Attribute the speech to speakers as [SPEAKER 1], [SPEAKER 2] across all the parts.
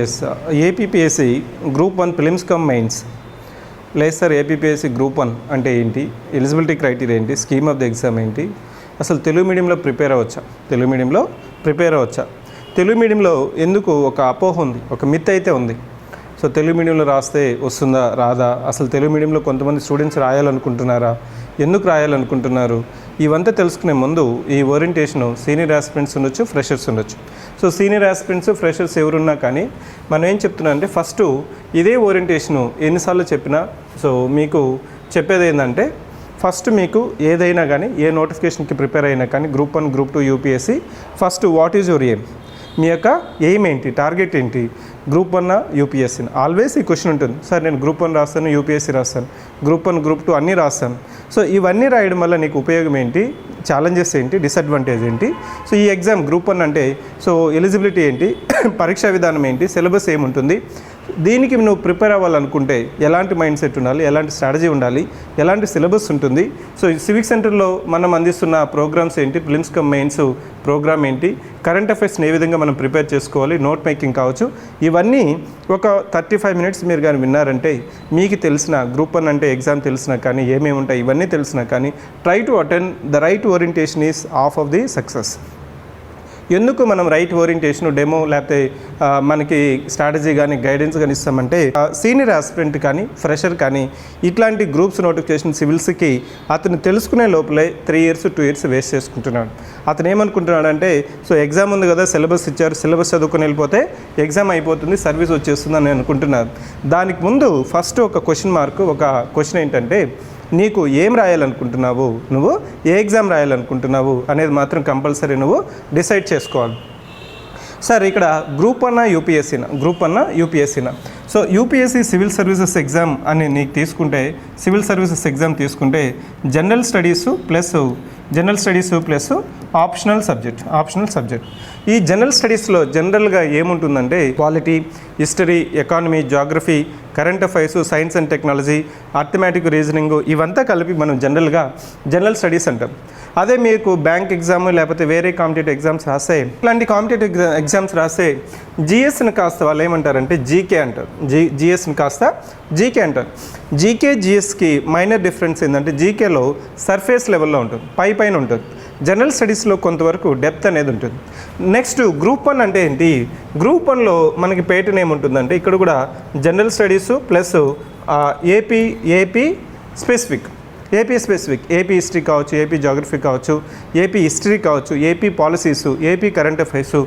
[SPEAKER 1] Yes, APPSC group 1 prelims cum mains. లేదు sir, APPSC group 1 అంటే ఏంటి, ఎలిజిబిలిటీ క్రైటీరియా ఏంటి, స్కీమ్ ఆఫ్ ది ఎగ్జామ్ ఏంటి, అసలు తెలుగు మీడియంలో ప్రిపేర్ అవ్వచ్చా, తెలుగు మీడియంలో ఎందుకు ఒక అపోహ ఉంది, ఒక మిత్ అయితే ఉంది. సో తెలుగు మీడియంలో రాస్తే వస్తుందా రాదా, అసలు తెలుగు మీడియంలో కొంతమంది స్టూడెంట్స్ రాయాలనుకుంటున్నారా, ఎందుకు రాయాలనుకుంటున్నారు, ఇవంతా తెలుసుకునే ముందు ఈ ఓరియంటేషను సీనియర్ ఆస్పిరెంట్స్ ఉండొచ్చు, ఫ్రెషర్స్ ఉండొచ్చు. సో సీనియర్ ఆస్పిరెంట్స్, ఫ్రెషర్స్ ఎవరున్నా కానీ మనం ఏం చెప్తున్నాం అంటే ఫస్ట్ ఇదే ఓరియంటేషను ఎన్నిసార్లు చెప్పినా సో మీకు చెప్పేది ఏంటంటే ఫస్ట్ మీకు ఏదైనా కానీ ఏ నోటిఫికేషన్కి ప్రిపేర్ అయినా కానీ group 1, group 2 UPSC first what is your aim, మీ యొక్క ఎయిమ్ ఏంటి, టార్గెట్ ఏంటి, గ్రూప్ 1 యూపీఎస్సీ. ఆల్వేస్ ఈ క్వశ్చన్ ఉంటుంది, సార్ నేను గ్రూప్ 1 రాస్తాను, యూపీఎస్సీ రాస్తాను, గ్రూప్ 1, గ్రూప్ 2 అన్నీ రాస్తాను. సో ఇవన్నీ రాయడం వల్ల నీకు ఉపయోగం ఏంటి, ఛాలెంజెస్ ఏంటి, డిసడ్వాంటేజ్ ఏంటి. సో ఈ ఎగ్జామ్ గ్రూప్ 1 అంటే సో ఎలిజిబిలిటీ ఏంటి, పరీక్షా విధానం ఏంటి, సిలబస్ ఏముంటుంది, దీనికి నువ్వు ప్రిపేర్ అవ్వాలనుకుంటే ఎలాంటి మైండ్ సెట్ ఉండాలి, ఎలాంటి స్ట్రాటజీ ఉండాలి, ఎలాంటి సిలబస్ ఉంటుంది. సో సివిక్ సెంటర్లో మనం అందిస్తున్న ప్రోగ్రామ్స్ ఏంటి, ప్రిలిమ్స్ కమ్ మెయిన్స్ ప్రోగ్రామ్ ఏంటి, కరెంట్ అఫైర్స్ని ఏ విధంగా మనం ప్రిపేర్ చేసుకోవాలి, నోట్ మేకింగ్ కావచ్చు, ఇవన్నీ ఒక 35 మినిట్స్ మీరు కానీ విన్నారంటే మీకు తెలిసిన గ్రూప్ 1 అంటే ఎగ్జామ్ తెలిసినా కానీ ఏమేమి ఉంటాయి ఇవన్నీ తెలిసినా కానీ try to attend the right orientation is half of the success. ఎందుకు మనం రైట్ ఓరియంటేషన్ డెమో లేకపోతే మనకి స్ట్రాటజీ కానీ గైడెన్స్ కానీ ఇస్తామంటే సీనియర్ ఆస్పిరెంట్ కానీ ఫ్రెషర్ కానీ ఇట్లాంటి గ్రూప్స్ నోటిఫికేషన్ సివిల్స్కి అతను తెలుసుకునే లోపలే 3 years 2 years వేస్ట్ చేసుకుంటున్నాడు. అతను ఏమనుకుంటున్నాడు అంటే సో ఎగ్జామ్ ఉంది కదా, సిలబస్ ఇచ్చారు, సిలబస్ చదువుకొని వెళ్ళిపోతే ఎగ్జామ్ అయిపోతుంది, సర్వీస్ వచ్చేస్తుంది అని అనుకుంటున్నారు. దానికి ముందు ఫస్ట్ ఒక క్వశ్చన్ మార్క్, ఒక క్వశ్చన్ ఏంటంటే నీకు ఏం రాయాలనుకుంటున్నావు, నువ్వు ఏ ఎగ్జామ్ రాయాలనుకుంటున్నావు అనేది మాత్రం కంపల్సరీ నువ్వు డిసైడ్ చేసుకోవాలి. సార్ ఇక్కడ గ్రూప్ 1 యూపీఎస్సీనా, so UPSC civil services exam అని నీకు తీసుకుంటే, సివిల్ సర్వీసెస్ ఎగ్జామ్ తీసుకుంటే general studies plus optional subject. ఈ జనరల్ స్టడీస్లో జనరల్గా ఏముంటుందంటే polity, history, economy, geography, current affairs, science and technology, arithmetic, reasoning ఇవంతా కలిపి మనం జనరల్ స్టడీస్ అంటాం. అదే మీకు బ్యాంక్ ఎగ్జామ్ లేకపోతే వేరే కాంపిటేటివ్ ఎగ్జామ్స్ రాస్తే, ఇట్లాంటి కాంపిటేటివ్ ఎగ్జామ్స్ రాస్తే జిఎస్ని కాస్త వాళ్ళు ఏమంటారంటే జీకే అంటారు, జిఎస్ని కాస్త జీకే అంటారు. జీకే జిఎస్కి మైనర్ డిఫరెన్స్ ఏంటంటే జీకేలో సర్ఫేస్ లెవెల్లో ఉంటుంది, పైన ఉంటుంది, జనరల్ స్టడీస్లో కొంతవరకు డెప్త్ అనేది ఉంటుంది. నెక్స్ట్ గ్రూప్ 1 అంటే ఏంటి, గ్రూప్ 1లో మనకి పేటర్న్ ఏముంటుందంటే ఇక్కడ కూడా general studies plus AP specific, AP history కావచ్చు, ఏపీ జాగ్రఫీ కావచ్చు, ఏపీ హిస్టరీ కావచ్చు, ఏపీ పాలసీసు, ఏపీ కరెంట్ అఫైర్స్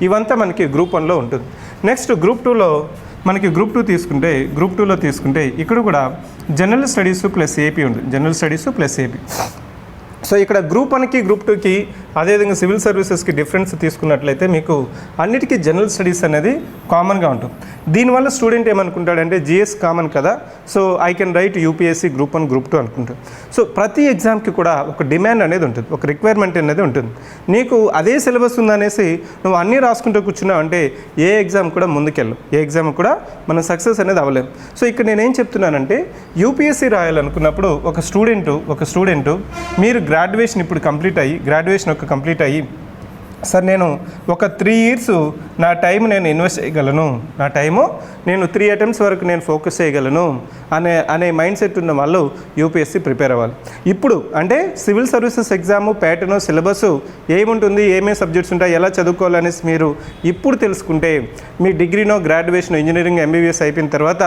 [SPEAKER 1] ఇవంతా మనకి గ్రూప్ 1లో ఉంటుంది. నెక్స్ట్ గ్రూప్ 2లో మనకి గ్రూప్ 2లో తీసుకుంటే ఇక్కడ కూడా జనరల్ స్టడీస్ ప్లస్ ఏపీ ఉంటుంది, సో ఇక్కడ గ్రూప్ 1కి గ్రూప్ 2కి అదేవిధంగా సివిల్ సర్వీసెస్కి డిఫరెన్స్ తీసుకున్నట్లయితే మీకు అన్నిటికీ జనరల్ స్టడీస్ అనేది కామన్గా ఉంటుంది. దీనివల్ల స్టూడెంట్ ఏమనుకుంటాడంటే జిఎస్ కామన్ కదా, so I can write UPSC group 1 group 2 అనుకుంటాడు. సో ప్రతి ఎగ్జామ్కి కూడా ఒక డిమాండ్ అనేది ఉంటుంది, ఒక రిక్వైర్మెంట్ అనేది ఉంటుంది. నీకు అదే సిలబస్ ఉందనేసి నువ్వు అన్నీ రాసుకుంటూ కూర్చున్నావు అంటే ఏ ఎగ్జామ్ కూడా ముందుకెళ్ళు, ఏ ఎగ్జామ్ కూడా మనం సక్సెస్ అనేది అవ్వలేము. సో ఇక్కడ నేనేం చెప్తున్నానంటే యూపీఎస్సీ రాయాలనుకున్నప్పుడు ఒక స్టూడెంట్ మీరు గ్రాడ్యుయేషన్ ఇప్పుడు కంప్లీట్ అయ్యి సార్ నేను ఒక 3 years నా టైం నేను ఇన్వెస్ట్ చేయగలను, నేను 3 attempts వరకు నేను ఫోకస్ చేయగలను అనే మైండ్ సెట్ ఉన్న వాళ్ళు యూపీఎస్సీ ప్రిపేర్ అవ్వాలి. ఇప్పుడు అంటే civil services exam pattern, syllabus ఏముంటుంది, ఏమేమి సబ్జెక్ట్స్ ఉంటాయి, ఎలా చదువుకోవాలనేసి మీరు ఇప్పుడు తెలుసుకుంటే మీ డిగ్రీనో, గ్రాడ్యుయేషన్, ఇంజనీరింగ్, ఎంబీబీఎస్ అయిపోయిన తర్వాత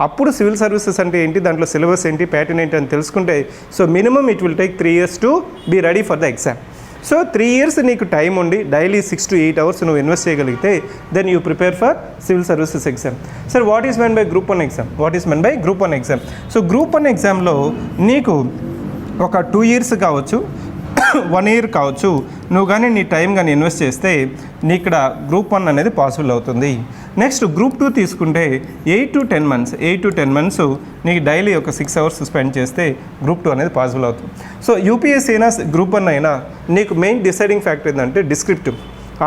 [SPEAKER 1] అప్పుడు సివిల్ సర్వీసెస్ అంటే ఏంటి, దాంట్లో సిలబస్ ఏంటి, ప్యాటర్న్ ఏంటి అని తెలుసుకుంటే so minimum it will take 3 years to be ready for the exam. So 3 years నీకు టైం ఉండి డైలీ 6 to 8 hours నువ్వు ఇన్వెస్ట్ చేయగలిగితే then you prepare for civil services exam. Sir what is meant by group 1 exam, so group 1 ఎగ్జామ్లో నీకు ఒక 2 years కావచ్చు, 1 year కావచ్చు, నువ్వు కానీ నీ టైం కానీ ఇన్వెస్ట్ చేస్తే నీ ఇక్కడ గ్రూప్ 1 అనేది పాసిబుల్ అవుతుంది. నెక్స్ట్ గ్రూప్ 2 తీసుకుంటే 8 to 10 months నీకు డైలీ ఒక 6 hours స్పెండ్ చేస్తే గ్రూప్ 2 అనేది పాసిబుల్ అవుతుంది. సో యూపీఎస్సీ అయినా గ్రూప్ 1 అయినా నీకు మెయిన్ డిసైడింగ్ ఫ్యాక్టర్ ఏంటంటే descriptive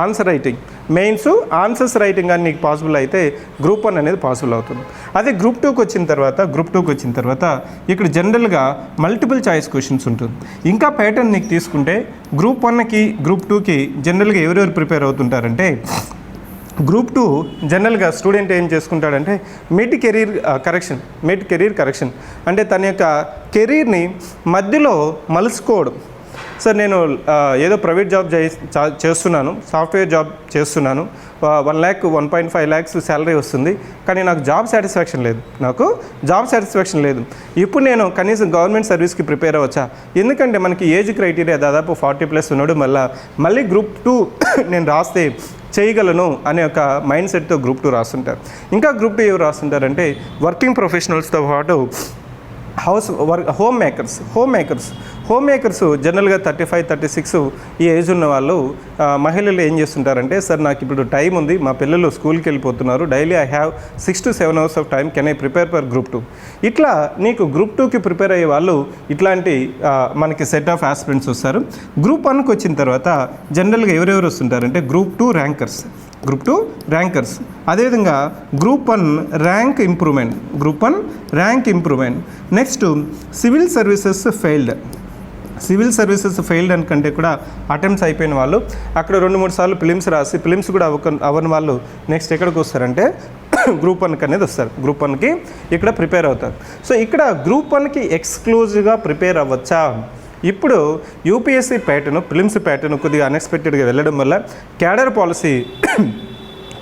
[SPEAKER 1] answer writing, mains answers writing అని నీకు పాసిబుల్ అయితే గ్రూప్ 1 అనేది పాసిబుల్ అవుతుంది. అదే గ్రూప్ 2కి వచ్చిన తర్వాత ఇక్కడ జనరల్గా మల్టిపుల్ చాయిస్ క్వశ్చన్స్ ఉంటుంది. ఇంకా ప్యాటర్న్ నీకు తీసుకుంటే గ్రూప్ 1కి గ్రూప్ 2కి జనరల్గా ఎవరెవరు ప్రిపేర్ అవుతుంటారంటే గ్రూప్ 2 జనరల్గా స్టూడెంట్ ఏం చేసుకుంటాడంటే మిడ్ కెరీర్ కరెక్షన్ అంటే తన యొక్క కెరీర్ని మధ్యలో మలుచుకోవడం. సార్ నేను ఏదో ప్రైవేట్ జాబ్ చేస్తున్నాను, సాఫ్ట్వేర్ జాబ్ చేస్తున్నాను, 1 lakh 1.5 lakhs శాలరీ వస్తుంది, కానీ నాకు జాబ్ సాటిస్ఫాక్షన్ లేదు. ఇప్పుడు నేను కనీసం గవర్నమెంట్ సర్వీస్కి ప్రిపేర్ అవ్వచ్చా? ఎందుకంటే మనకి ఏజ్ క్రైటీరియా దాదాపు 40+ ఉండడం వల్ల మళ్ళీ గ్రూప్ 2 నేను రాస్తే చేయగలను అనే ఒక మైండ్ సెట్తో గ్రూప్ 2 రాస్తుంటారు. ఇంకా గ్రూప్ 2 ఎవరు రాస్తుంటారంటే వర్కింగ్ ప్రొఫెషనల్స్తో పాటు హోమ్ మేకర్స్ జనరల్గా 35-36 ఈ ఏజ్ ఉన్న వాళ్ళు, మహిళలు ఏం చేస్తుంటారంటే, సార్ నాకు ఇప్పుడు టైం ఉంది, మా పిల్లలు స్కూల్కి వెళ్ళిపోతున్నారు, daily I have 6 to 7 hours of time, can I prepare for group 2? ఇట్లా నీకు గ్రూప్ 2కి ప్రిపేర్ అయ్యే వాళ్ళు ఇట్లాంటి మనకి సెట్ ఆఫ్ ఆస్పిరెంట్స్ వస్తారు. గ్రూప్ 1కి వచ్చిన తర్వాత జనరల్గా ఎవరెవరు వస్తుంటారంటే గ్రూప్ 2 ర్యాంకర్స్, అదేవిధంగా group 1 rank improvement. Next civil services failed అని కంటే కూడా అటెంప్ట్స్ అయిపోయిన వాళ్ళు, అక్కడ 2-3 సార్లు ఫిలిమ్స్ రాసి ఫిలిమ్స్ కూడా అవ్వని వాళ్ళు నెక్స్ట్ ఎక్కడికి వస్తారంటే గ్రూప్ 1కి అనేది వస్తారు. గ్రూప్ 1కి ఇక్కడ ప్రిపేర్ అవుతారు. సో ఇక్కడ గ్రూప్ 1కి ఎక్స్క్లూజివ్గా ప్రిపేర్ అవ్వచ్చా? ఇప్పుడు యూపీఎస్సీ ప్యాటర్న్, ఫిలిమ్స్ ప్యాటర్న్ కొద్దిగా అన్ఎక్స్పెక్టెడ్గా వెళ్ళడం వల్ల, క్యాడర్ పాలసీ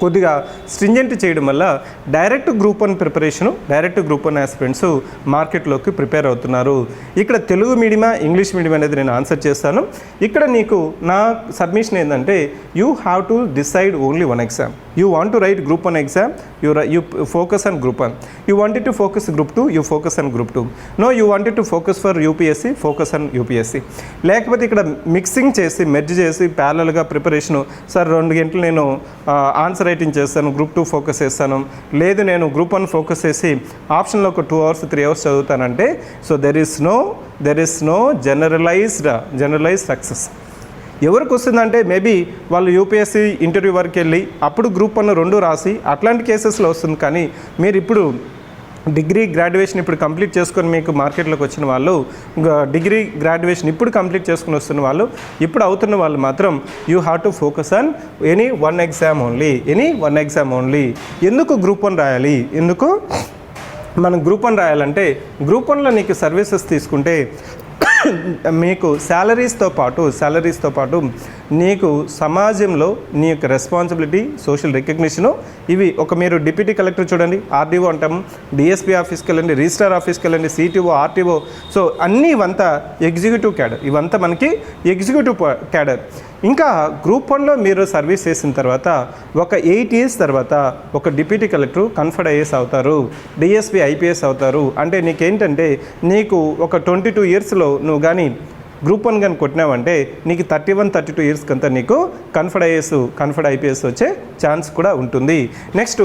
[SPEAKER 1] కొద్దిగా స్ట్రింజెంట్ చేయడం వల్ల డైరెక్ట్ గ్రూప్ 1 ఆస్పిరెంట్స్ మార్కెట్లోకి ప్రిపేర్ అవుతున్నారు. ఇక్కడ తెలుగు మీడియమా, ఇంగ్లీష్ మీడియం అనేది నేను ఆన్సర్ చేస్తాను. ఇక్కడ నీకు నా సబ్మిషన్ ఏంటంటే, you have to decide only 1 exam. You want to write group 1 exam, you focus on group 1. You wanted to focus group 2, you focus on group 2. No, you wanted to focus for UPSC, focus on UPSC. లేకపోతే ఇక్కడ mixing చేసి merge చేసి ప్యారలల్గా preparation, sir 2 గంటలు నేను answer writing చేస్తాను, group 2 focus చేస్తాను, లేదు నేను గ్రూప్ 1 ఫోకస్ చేసి ఆప్షన్లో ఒక 2 hours 3 hours చదువుతానంటే, so there is no generalized success. ఎవరికి వస్తుందంటే మేబీ వాళ్ళు యూపీఎస్సీ ఇంటర్వ్యూ వరకు వెళ్ళి అప్పుడు గ్రూప్ 1 2 రాసి అట్లాంటి కేసెస్లో వస్తుంది. కానీ మీరు ఇప్పుడు డిగ్రీ గ్రాడ్యుయేషన్ ఇప్పుడు కంప్లీట్ చేసుకొని మీకు మార్కెట్లోకి వచ్చిన వాళ్ళు, డిగ్రీ గ్రాడ్యుయేషన్ ఇప్పుడు కంప్లీట్ చేసుకుని వస్తున్న వాళ్ళు, ఇప్పుడు అవుతున్న వాళ్ళు మాత్రం you have to focus on any one exam only. ఎందుకు గ్రూప్ 1 రాయాలి? ఎందుకు మనం గ్రూప్ 1 రాయాలంటే, గ్రూప్ 1లో నీకు సర్వీసెస్ తీసుకుంటే మీకు శాలరీస్తో పాటు నీకు సమాజంలో నీ యొక్క రెస్పాన్సిబిలిటీ, సోషల్ రికగ్నిషను, ఇవి ఒక మీరు డిప్యూటీ కలెక్టర్ చూడండి, ఆర్డీఓ అంటాము, డిఎస్పీ ఆఫీస్కి వెళ్ళండి, రిజిస్ట్రార్ ఆఫీస్కి వెళ్ళండి, సిటీఓ, ఆర్టీఓ, సో అన్నీ ఇవంతా ఎగ్జిక్యూటివ్ క్యాడర్, ఇవంతా మనకి ఎగ్జిక్యూటివ్ క్యాడర్. ఇంకా గ్రూప్ 1లో మీరు సర్వీస్ చేసిన తర్వాత ఒక 8 years తర్వాత ఒక డిప్యూటీ కలెక్టర్ కన్ఫర్డ్ ఐఏఎస్ అవుతారు, డిఎస్పీ ఐపీఎస్ అవుతారు. అంటే నీకేంటంటే నీకు ఒక 22 yearsలో నువ్వు కానీ గ్రూప్ 1 కానీ కొట్టినావంటే నీకు 31-32 years కంతా నీకు కన్ఫర్డ్ ఐపీఎస్ వచ్చే ఛాన్స్ కూడా ఉంటుంది. నెక్స్ట్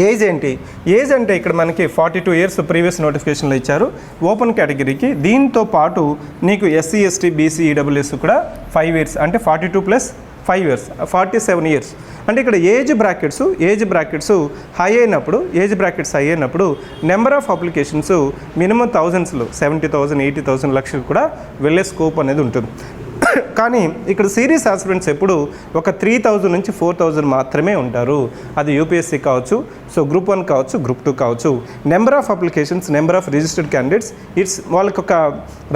[SPEAKER 1] ఏజ్ ఏంటి? ఏజ్ అంటే ఇక్కడ మనకి 42 years ప్రీవియస్ నోటిఫికేషన్లో ఇచ్చారు ఓపెన్ కేటగిరీకి. దీంతో పాటు నీకు ఎస్సీ, ఎస్టీ, బీసీ, ఈడబ్ల్యూఎస్ కూడా 5 years, అంటే 42 + 5 years 47 years. అంటే ఇక్కడ ఏజ్ బ్రాకెట్స్ హై అయినప్పుడు నెంబర్ ఆఫ్ అప్లికేషన్స్ మినిమం థౌజండ్స్లో 70,000, 80,000, లక్షలు కూడా వెళ్ళే స్కోప్ అనేది ఉంటుంది. కానీ ఇక్కడ సీరియస్ ఆస్పిరెంట్స్ ఎప్పుడు ఒక 3,000 నుంచి 4,000 మాత్రమే ఉంటారు. అది యూపీఎస్సీ కావచ్చు, సో గ్రూప్ 1 కావచ్చు, గ్రూప్ 2 కావచ్చు. Number of applications, number of registered candidates, వాళ్ళకి ఒక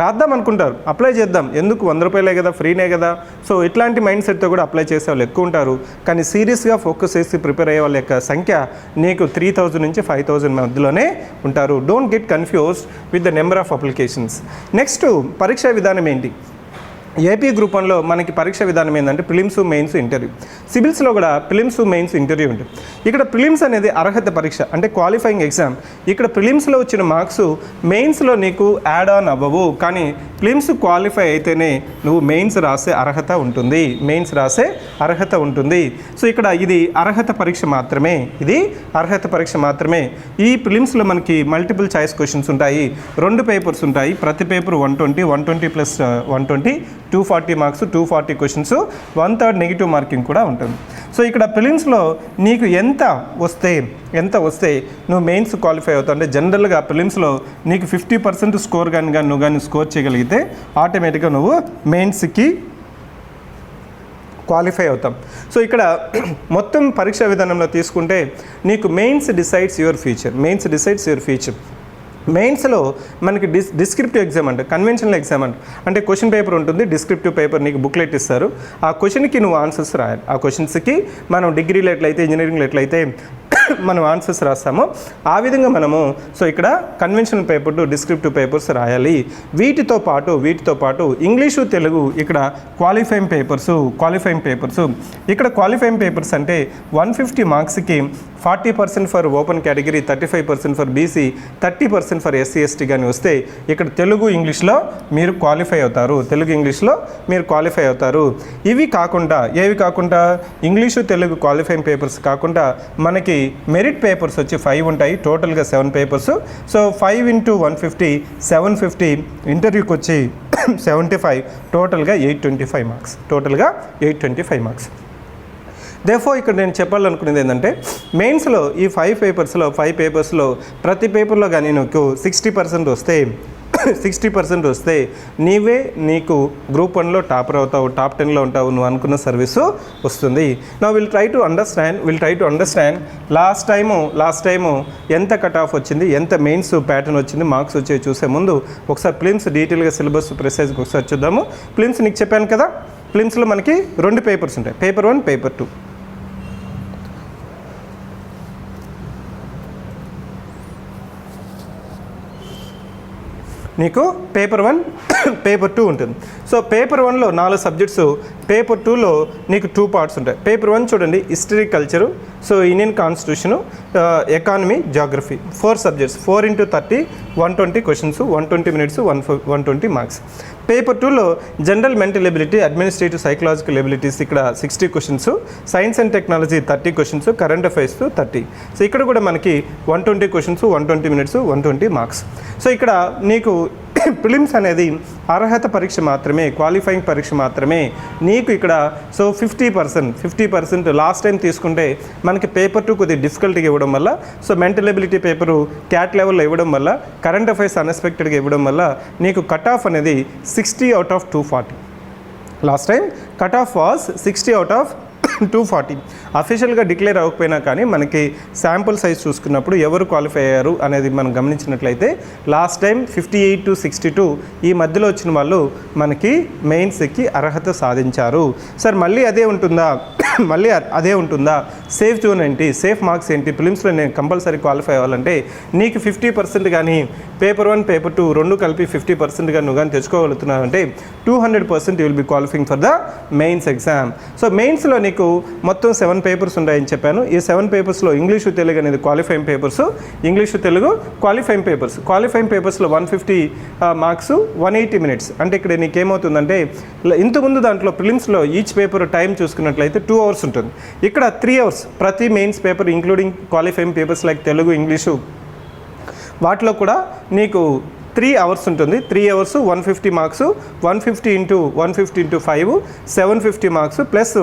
[SPEAKER 1] రాద్దాం అనుకుంటారు, అప్లై చేద్దాం, ఎందుకు 100 రూపాయలే కదా, ఫ్రీనే కదా, సో ఇట్లాంటి మైండ్ సెట్తో కూడా అప్లై చేసే వాళ్ళు ఎక్కువ ఉంటారు. కానీ సీరియస్గా ఫోకస్ చేసి ప్రిపేర్ అయ్యే వాళ్ళ యొక్క సంఖ్య నీకు 3,000 నుంచి 5,000 మధ్యలోనే ఉంటారు. Don't get confused with the number of applications. Next పరీక్షా విధానం ఏంటి? ఏపీ గ్రూప్ 1లో మనకి పరీక్ష విధానం ఏంటంటే ప్రిలిమ్స్, మెయిన్స్, ఇంటర్వ్యూ. సివిల్స్లో కూడా ప్రిలిమ్స్, మెయిన్స్, ఇంటర్వ్యూ ఉంటుంది. ఇక్కడ ప్రిలిమ్స్ అనేది అర్హత పరీక్ష, అంటే క్వాలిఫైయింగ్ ఎగ్జామ్. ఇక్కడ ప్రిలిమ్స్లో వచ్చిన మార్క్స్ మెయిన్స్లో నీకు యాడ్ ఆన్ అవ్వవు, కానీ ప్రిలిమ్స్ క్వాలిఫై అయితేనే నువ్వు మెయిన్స్ రాసే అర్హత ఉంటుంది. సో ఇక్కడ ఇది అర్హత పరీక్ష మాత్రమే. ఈ ప్రిలిమ్స్లో మనకి మల్టిపుల్ చాయిస్ క్వశ్చన్స్ ఉంటాయి, 2 పేపర్స్ ఉంటాయి, ప్రతి paper 120 + 120 240 marks, 240 questions, 1/3 negative marking కూడా ఉంటుంది. సో ఇక్కడ ప్రిలిమ్స్లో నీకు ఎంత వస్తే నువ్వు మెయిన్స్ క్వాలిఫై అవుతావు అంటే జనరల్గా ప్రిలిమ్స్లో నీకు 50% స్కోర్ నువ్వు కానీ స్కోర్ చేయగలిగితే ఆటోమేటిక్గా నువ్వు మెయిన్స్కి క్వాలిఫై అవుతాం. సో ఇక్కడ మొత్తం పరీక్షా విధానంలో తీసుకుంటే నీకు మెయిన్స్ డిసైడ్స్ యువర్ ఫ్యూచర్. మెయిన్స్లో మనకి డిస్క్రిప్టివ్ ఎగ్జామ్ అంటే కన్వెన్షనల్ ఎగ్జామ్ అంటే క్వశ్చన్ పేపర్ ఉంటుంది, డిస్క్రిప్టివ్ పేపర్ నీకు బుక్లెట్ ఇస్తారు. ఆ క్వశ్చన్కి నువ్వు ఆన్సర్స్ రాయాలి. ఆ క్వశ్చన్స్కి మనం డిగ్రీలో ఎట్లయితే ఇంజనీరింగ్లో ఎట్లయితే మనం ఆన్సర్స్ రాస్తామో ఆ విధంగా మనము సో ఇక్కడ conventional paper to descriptive papers రాయాలి. వీటితో పాటు ఇంగ్లీషు తెలుగు ఇక్కడ క్వాలిఫైయింగ్ పేపర్స్. ఇక్కడ క్వాలిఫైయింగ్ పేపర్స్ అంటే 150 మార్క్స్కి 40% for open category, 35% for BC, 30% for SC ST కానీ వస్తే ఇక్కడ తెలుగు ఇంగ్లీష్లో మీరు క్వాలిఫై అవుతారు. ఇవి కాకుండా ఏవి కాకుండా ఇంగ్లీషు తెలుగు క్వాలిఫైయింగ్ పేపర్స్ కాకుండా మనకి మెరిట్ పేపర్స్ వచ్చి 5 ఉంటాయి, టోటల్గా 7 పేపర్స్. సో 5 × 150 750, ఇంటర్వ్యూకి వచ్చి 75, టోటల్గా 825 మార్క్స్. దేర్ఫోర్ ఇక్కడ నేను చెప్పాలనుకునేది ఏంటంటే మెయిన్స్లో ఈ 5 పేపర్స్లో ప్రతి పేపర్లో కానీ నీకు 60% వస్తే నీకు గ్రూప్ 1లో టాపర్ అవుతావు, టాప్ 10లో ఉంటావు, నువ్వు అనుకున్న సర్వీసు వస్తుంది. నా will try to understand last time ఎంత కట్ ఆఫ్ వచ్చింది, ఎంత మెయిన్స్ ప్యాటర్న్ వచ్చింది, మార్క్స్ వచ్చేవి చూసే ముందు ఒకసారి ప్రిలిమ్స్ డీటెయిల్గా సిలబస్ ప్రిసైజ్గా ఒకసారి చూద్దాము. ప్రిలిమ్స్ నీకు చెప్పాను కదా, ప్రిలిమ్స్లో మనకి 2 పేపర్స్ ఉంటాయి, పేపర్ 1, పేపర్ 2. నీకు పేపర్ 1, పేపర్ 2 ఉంటుంది. సో పేపర్ 1లో 4 సబ్జెక్ట్స్, పేపర్ 2లో నీకు 2 పార్ట్స్ ఉంటాయి. పేపర్ 1 చూడండి, history, culture, so Indian constitution, economy, geography, 4 subjects, 4 × 30, 120 questions, 120 minutes, 120 marks. Paper 2లో general mental ability, administrative psychological abilities ఇక్కడ 60 questions, science and technology 30 questions, current affairs 30. So ఇక్కడ కూడా మనకి 120 క్వశ్చన్స్, 120 మినిట్స్, 120 మార్క్స్. సో ఇక్కడ నీకు prelims అనేది అర్హత పరీక్ష మాత్రమే, క్వాలిఫైయింగ్ పరీక్ష మాత్రమే. నీకు ఇక్కడ సో 50% లాస్ట్ టైం తీసుకుంటే మనకి పేపర్ 2 కొద్దిగా డిఫికల్ట్గా ఇవ్వడం వల్ల, so mental ability paper cat లెవెల్లో ఇవ్వడం వల్ల, కరెంట్ అఫైర్స్ అన్ఎక్స్పెక్టెడ్గా ఇవ్వడం వల్ల నీకు కట్ ఆఫ్ అనేది 60 out of 240. Last time cut off was 60 out of 240. అఫీషియల్గా డిక్లేర్ అవ్వకపోయినా కానీ మనకి శాంపుల్ సైజ్ చూసుకున్నప్పుడు ఎవరు క్వాలిఫై అయ్యారు అనేది మనం గమనించినట్లయితే లాస్ట్ టైం 58 to 62 ఈ మధ్యలో వచ్చిన వాళ్ళు మనకి మెయిన్స్కి అర్హత సాధించారు. సార్ మళ్ళీ అదే ఉంటుందా? సేఫ్ జోన్ ఏంటి, సేఫ్ మార్క్స్ ఏంటి, ప్రిలిమ్స్లో నేను కంపల్సరీ క్వాలిఫై అవ్వాలంటే నీకు 50% కానీ పేపర్ 1, పేపర్ 2 రెండు కలిపి 50% కానీ నువ్వు కానీ తెచ్చుకోగలుగుతున్నావంటే 200% will be qualifying for the mains exam. So మెయిన్స్లో నీకు మొత్తం 7 పేపర్స్ ఉంటాయని చెప్పాను. ఈ 7 పేపర్స్లో ఇంగ్లీషు తెలుగు అనేది క్వాలిఫైయింగ్ పేపర్స్, క్వాలిఫైయింగ్ పేపర్స్లో 150 మార్క్స్, 180 మినిట్స్. అంటే ఇక్కడ నీకేమవుతుందంటే ఇంతకుముందు దాంట్లో ప్రిలిమ్స్లో ఈచ్ పేపర్ టైం చూసుకున్నట్లయితే 2 hours ఉంటుంది. ఇక్కడ 3 hours ప్రతి mains paper including qualifying papers like Telugu, English వాటిలో కూడా నీకు 3 hours ఉంటుంది. 3 hours 150 marks, 150 × 5 750 marks plus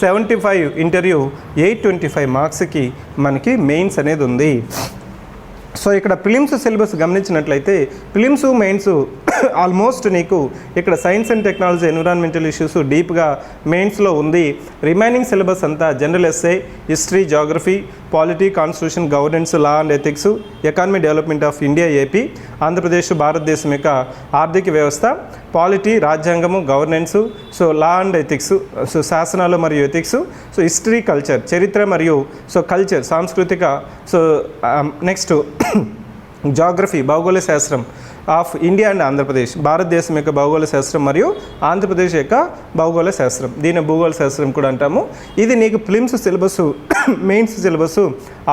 [SPEAKER 1] 75 interview 825 మార్క్స్కి మనకి మెయిన్స్ అనేది ఉంది. సో ఇక్కడ ప్రిలిమ్స్ సిలబస్ గమనించినట్లయితే ప్రిలిమ్స్, మెయిన్స్ ఆల్మోస్ట్ నీకు ఇక్కడ science and technology, environmental issues డీప్గా మెయిన్స్లో ఉంది. రిమైనింగ్ సిలబస్ అంతా general essay, history, geography, polity, constitution, governance, law and ethics, economy development of India, AP, Andhra Pradesh, Bharatadesam యొక్క ఆర్థిక వ్యవస్థ, పాలిటీ, రాజ్యాంగము, governance, so law and ethics, so శాసనాలు మరియు ఎథిక్స్, సో హిస్టరీ, కల్చర్, చరిత్ర మరియు సో కల్చర్, సాంస్కృతిక, సో నెక్స్ట్ జాగ్రఫీ, భౌగోళిక శాస్త్రం of India and Andhra Pradesh, Bharatadesam యొక్క భౌగోళిక శాస్త్రం మరియు ఆంధ్రప్రదేశ్ యొక్క భౌగోళిక శాస్త్రం, దీని భూగోళ శాస్త్రం కూడా అంటాము. ఇది నీకు prelims syllabus, mains syllabus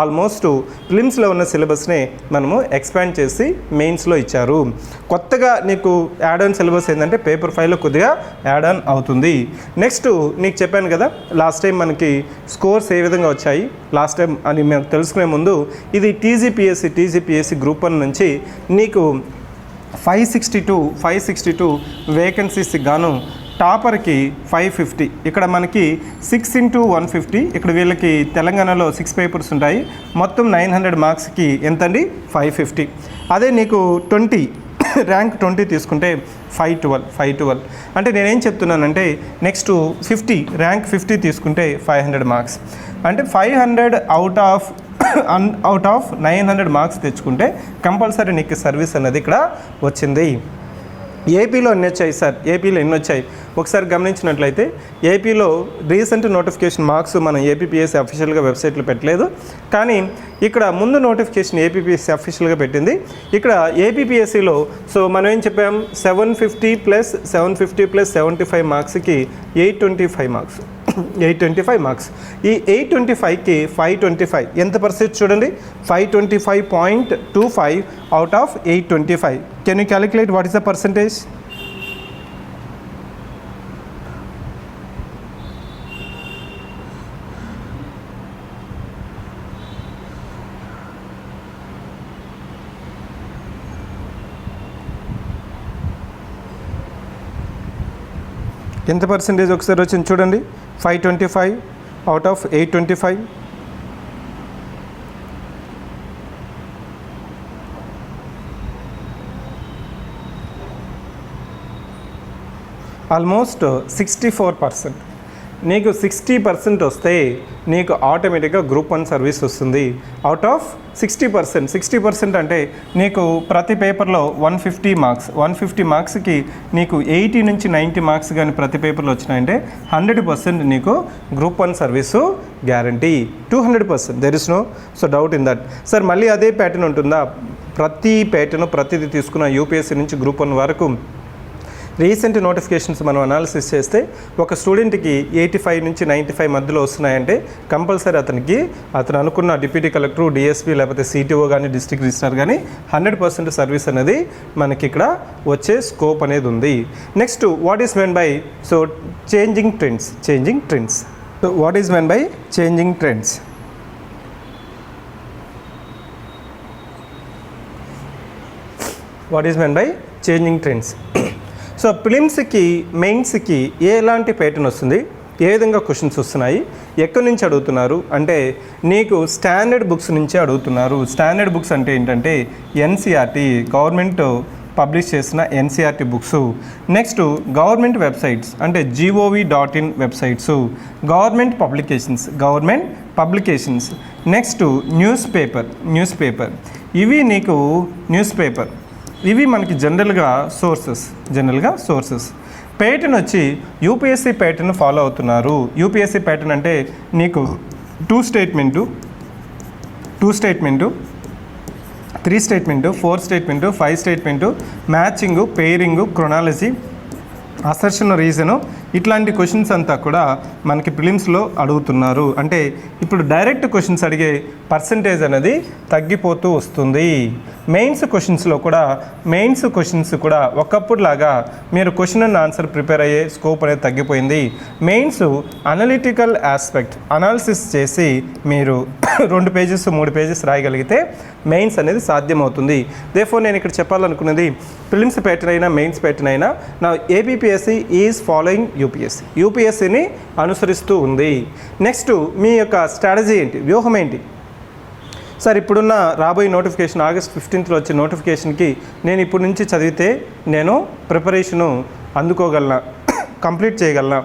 [SPEAKER 1] almost ప్రిలిమ్స్లో ఉన్న సిలబస్నే మనము ఎక్స్పాండ్ చేసి మెయిన్స్లో ఇచ్చారు. కొత్తగా నీకు యాడ్ ఆన్ సిలబస్ ఏంటంటే పేపర్ 5లో కొద్దిగా యాడ్ ఆన్ అవుతుంది. నెక్స్ట్ నీకు చెప్పాను కదా లాస్ట్ టైం మనకి స్కోర్స్ ఏ విధంగా వచ్చాయి లాస్ట్ టైం అని మేము తెలుసుకునే ముందు, ఇది టీజీపీఎస్సీ గ్రూప్ 1 నుంచి నీకు 562 వేకెన్సీస్కి గాను టాపర్కి 550. ఇక్కడ మనకి 6 × 150. ఇక్కడ వీళ్ళకి తెలంగాణలో 6 పేపర్స్ ఉంటాయి. మొత్తం 900 మార్క్స్కి ఎంతండి 550. అదే నీకు ర్యాంక్ 20 తీసుకుంటే 512 అంటే నేనేం చెప్తున్నానంటే నెక్స్ట్ 50 ర్యాంక్ 50 తీసుకుంటే 500 మార్క్స్ అంటే 500 అవుట్ ఆఫ్ 900 మార్క్స్ తెచ్చుకుంటే కంపల్సరీ నీకు సర్వీస్ అనేది ఇక్కడ వచ్చింది. ఏపీలో ఎన్ని వచ్చాయి సార్, ఏపీలో ఎన్ని వచ్చాయి ఒకసారి గమనించినట్లయితే ఏపీలో రీసెంట్ నోటిఫికేషన్ మార్క్స్ మనం ఏపీపీఎస్సీ అఫీషియల్గా వెబ్సైట్లో పెట్టలేదు, కానీ ఇక్కడ ముందు నోటిఫికేషన్ ఏపీపీఎస్సీ అఫీషియల్గా పెట్టింది. ఇక్కడ ఏపీపీఎస్సీలో సో మనం ఏం చెప్పాం 750 + 75 మార్క్స్కి 825 మార్క్స్ 825 మార్క్స్. ఈ 825కి 525 ఎంత పర్సెంట్ చూడండి, 525.25 out of 825. Can you calculate what is the percentage? ఎంత పర్సెంటేజ్ ఒకసారి వచ్చింది చూడండి, 525 అవుట్ ఆఫ్ 825. ఆల్మోస్ట్ 64%. నీకు 60% వస్తే నీకు ఆటోమేటిక్గా గ్రూప్ 1 సర్వీస్ వస్తుంది. అవుట్ ఆఫ్ 60% అంటే నీకు ప్రతి పేపర్లో 150 మార్క్స్కి నీకు 80 నుంచి 90 మార్క్స్ కానీ ప్రతి పేపర్లో వచ్చినాయంటే 100% నీకు group 1 service guarantee. 200%, there is no so doubt in that. Sir మళ్ళీ అదే ప్యాటర్న్ ఉంటుందా? ప్రతిదీ తీసుకున్న యూపీఎస్సీ నుంచి గ్రూప్ 1 వరకు రీసెంట్ నోటిఫికేషన్స్ మనం అనాలిసిస్ చేస్తే ఒక స్టూడెంట్కి 85 నుంచి 95 మధ్యలో వస్తున్నాయంటే కంపల్సరీ అతను అనుకున్న డిప్యూటీ కలెక్టర్, డిఎస్పీ లేకపోతే సిటీఓ కానీ డిస్ట్రిక్ట్ రిజిస్ట్రార్ కానీ 100% సర్వీస్ అనేది మనకి ఇక్కడ వచ్చే స్కోప్ అనేది ఉంది. Next what is meant by so changing trends. So what is meant by changing trends? What is meant by changing trends? So ప్రిలిమ్స్కి మెయిన్స్కి ఎలాంటి ప్యాటర్న్ వస్తుంది, ఏ విధంగా క్వశ్చన్స్ వస్తున్నాయి, ఎక్కడి నుంచి అడుగుతున్నారు అంటే నీకు స్టాండర్డ్ బుక్స్ నుంచే అడుగుతున్నారు. స్టాండర్డ్ బుక్స్ అంటే ఏంటంటే ఎన్సీఆర్టీ, గవర్నమెంట్ పబ్లిష్ చేసిన NCERT books. Next government websites అంటే gov.in websites, government publications. Next news paper ఇవి నీకు ఇవి మనకి జనరల్గా సోర్సెస్. ప్యాటర్న్ వచ్చి యూపీఎస్సీ ప్యాటర్న్ ఫాలో అవుతున్నారు. యూపీఎస్సీ ప్యాటర్న్ అంటే నీకు 2 statement 3 statement 4 statement 5 statement, matching, pairing, chronology, assertion, reason, ఇట్లాంటి క్వశ్చన్స్ అంతా కూడా మనకి ప్రిలిమ్స్లో అడుగుతున్నారు. అంటే ఇప్పుడు డైరెక్ట్ క్వశ్చన్స్ అడిగే పర్సంటేజ్ అనేది తగ్గిపోతూ వస్తుంది. మెయిన్స్ క్వశ్చన్స్ కూడా ఒకప్పుడు లాగా మీరు క్వశ్చన్ అండ్ ఆన్సర్ ప్రిపేర్ అయ్యే స్కోప్ అనేది తగ్గిపోయింది. మెయిన్స్ అనలిటికల్ ఆస్పెక్ట్ అనాలిసిస్ చేసి మీరు 2 పేజెస్ 3 పేజెస్ రాయగలిగితే మెయిన్స్ అనేది సాధ్యమవుతుంది. దేర్ఫోర్ నేను ఇక్కడ చెప్పాలనుకున్నది ప్రిలిమ్స్ ప్యాటర్న్ అయినా మెయిన్స్ ప్యాటర్న్ అయినా నా ఏపీపీఎస్సీ ఈజ్ ఫాలోయింగ్ యూపీఎస్సీని అనుసరిస్తూ ఉంది. నెక్స్ట్ మీ యొక్క స్ట్రాటజీ ఏంటి, వ్యూహం ఏంటి? సార్ ఇప్పుడున్న రాబోయే నోటిఫికేషన్ August 15th వచ్చే నోటిఫికేషన్కి నేను ఇప్పటి నుంచి చదివితే నేను ప్రిపరేషను అందుకోగలనా, కంప్లీట్ చేయగలనా,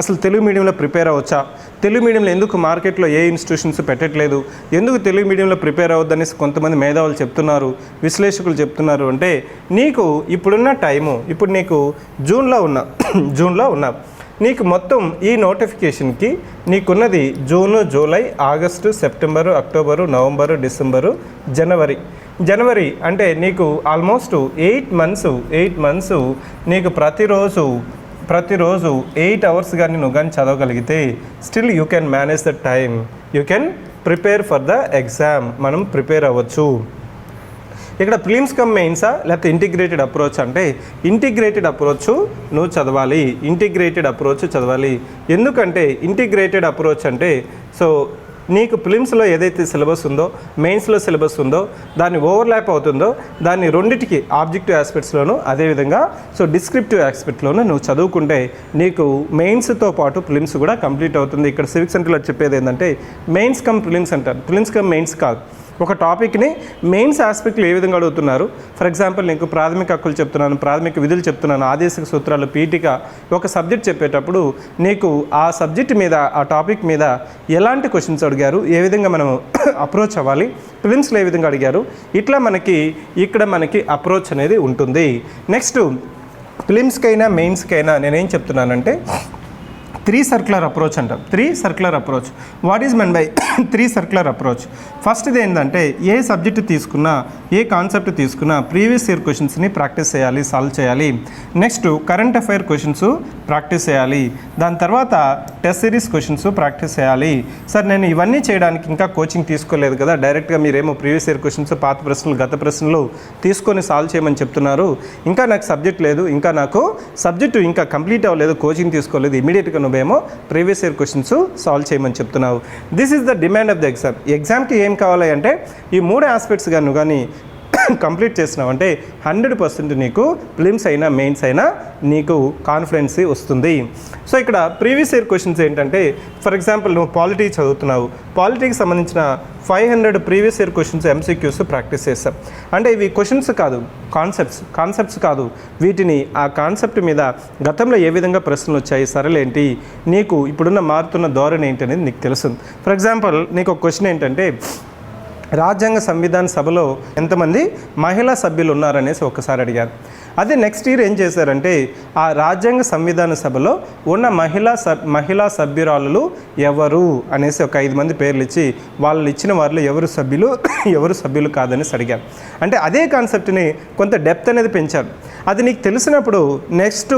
[SPEAKER 1] అసలు తెలుగు మీడియంలో ప్రిపేర్ అవ్వచ్చా, తెలుగు మీడియంలో ఎందుకు మార్కెట్లో ఏ ఇన్స్టిట్యూషన్స్ పెట్టట్లేదు, ఎందుకు తెలుగు మీడియంలో ప్రిపేర్ అవ్వద్దనేసి కొంతమంది మేధావులు చెప్తున్నారు, విశ్లేషకులు చెప్తున్నారు. అంటే నీకు ఇప్పుడున్న టైము, ఇప్పుడు నీకు జూన్లో ఉన్నా నీకు మొత్తం ఈ నోటిఫికేషన్కి నీకున్నది June, July, August, September, October, November, December, జనవరి అంటే నీకు ఆల్మోస్ట్ 8 మంత్స్ నీకు ప్రతిరోజు 8 అవర్స్ కానీ నువ్వు కానీ చదవగలిగితే still you can manage the time, you can prepare for the exam. మనం ప్రిపేర్ అవ్వచ్చు. ఇక్కడ ప్రిలిమ్స్ కమ్ మెయిన్సా లేకపోతే ఇంటిగ్రేటెడ్ అప్రోచ్ అంటే ఇంటిగ్రేటెడ్ అప్రోచ్ నువ్వు చదవాలి. ఎందుకంటే ఇంటిగ్రేటెడ్ అప్రోచ్ అంటే సో నీకు ప్రిలిమ్స్లో ఏదైతే సిలబస్ ఉందో, మెయిన్స్లో సిలబస్ ఉందో, దాన్ని ఓవర్లాప్ అవుతుందో దాన్ని రెండిటికి ఆబ్జెక్టివ్ ఆస్పెక్ట్స్లోను అదేవిధంగా సో డిస్క్రిప్టివ్ ఆస్పెక్ట్లోను నువ్వు చదువుకుంటే నీకు మెయిన్స్తో పాటు ప్రిలిమ్స్ కూడా కంప్లీట్ అవుతుంది. ఇక్కడ సివిక్ సెంటర్లో చెప్పేది ఏంటంటే మెయిన్స్ కమ్ ప్రిలిమ్స్ అంటారు, ప్రిలిమ్స్ కమ్ మెయిన్స్ కాదు. ఒక టాపిక్ని మెయిన్స్ ఆస్పెక్ట్లు ఏ విధంగా అడుగుతున్నారు. ఫర్ ఎగ్జాంపుల్ నీకు ప్రాథమిక హక్కులు చెప్తున్నాను, ప్రాథమిక విధులు చెప్తున్నాను, ఆదేశిక సూత్రాలు, పీఠిక, ఒక సబ్జెక్ట్ చెప్పేటప్పుడు నీకు ఆ సబ్జెక్ట్ మీద, ఆ టాపిక్ మీద ఎలాంటి క్వశ్చన్స్ అడిగారు, ఏ విధంగా మనం అప్రోచ్ అవ్వాలి, ప్రిలిమ్స్లో ఏ విధంగా అడిగారు, ఇట్లా ఇక్కడ మనకి అప్రోచ్ అనేది ఉంటుంది. నెక్స్ట్ ప్రిలిమ్స్కైనా మెయిన్స్కైనా నేనేం చెప్తున్నానంటే 3 circular approach అంటాం. 3 circular approach. What is men by 3 circular approach? ఫస్ట్ది ఏంటంటే ఏ సబ్జెక్టు తీసుకున్నా, ఏ కాన్సెప్ట్ తీసుకున్నా ప్రీవియస్ ఇయర్ క్వశ్చన్స్ని ప్రాక్టీస్ చేయాలి, సాల్వ్ చేయాలి. Next current affair questions practice చేయాలి. దాని తర్వాత టెస్ట్ సిరీస్ క్వశ్చన్స్ ప్రాక్టీస్ చేయాలి. సార్ నేను ఇవన్నీ చేయడానికి ఇంకా కోచింగ్ తీసుకోలేదు కదా, డైరెక్ట్గా మీరేమో ప్రీవియస్ ఇయర్ క్వశ్చన్స్, పాత ప్రశ్నలు, గత ప్రశ్నలు తీసుకొని సాల్వ్ చేయమని చెప్తున్నారు. ఇంకా నాకు సబ్జెక్ట్ లేదు, ఇంకా నాకు సబ్జెక్టు ఇంకా కంప్లీట్ అవ్వలేదు, కోచింగ్ తీసుకోలేదు, ఇమీడియట్గా నువ్వేమో ప్రీవియస్ ఇయర్ క్వశ్చన్స్ సాల్వ్ చేయమని చెప్తున్నావు. This is the demand of the exam. ఎగ్జామ్కి ఏం కావాలి అంటే ఈ 3 ఆస్పెక్ట్స్ నువ్వు కానీ కంప్లీట్ చేసినావు అంటే 100% నీకు ప్రిలిమ్స్ అయినా మెయిన్స్ అయినా నీకు కాన్ఫిడెన్సీ వస్తుంది. సో ఇక్కడ ప్రీవియస్ ఇయర్ క్వశ్చన్స్ ఏంటంటే, ఫర్ ఎగ్జాంపుల్ నువ్వు పాలిటీ చదువుతున్నావు, పాలిటీకి సంబంధించిన 500 previous year questions MCQs practice చేస్తాం. అంటే ఇవి క్వశ్చన్స్ కాదు, కాన్సెప్ట్స్ కాదు, వీటిని ఆ కాన్సెప్ట్ మీద గతంలో ఏ విధంగా ప్రశ్నలు వచ్చాయి, సరళేంటి, నీకు ఇప్పుడున్న మారుతున్న ధోరణి ఏంటి అనేది నీకు తెలుస్తుంది. ఫర్ ఎగ్జాంపుల్ నీకు ఒక క్వశ్చన్ ఏంటంటే, రాజ్యాంగ సంవిధాన సభలో ఎంతమంది మహిళా సభ్యులు ఉన్నారనేసి ఒకసారి అడిగారు. అదే నెక్స్ట్ ఇయర్ ఏం చేశారంటే ఆ రాజ్యాంగ సంవిధాన సభలో ఉన్న మహిళా సభ్యురాలు ఎవరు అనేసి ఒక 5 మంది పేర్లు ఇచ్చి వాళ్ళు ఇచ్చిన వారిలో ఎవరు సభ్యులు కాదనేసి అడిగారు. అంటే అదే కాన్సెప్ట్ని కొంత డెప్త్ అనేది పెంచారు. అది నీకు తెలిసినప్పుడు నెక్స్ట్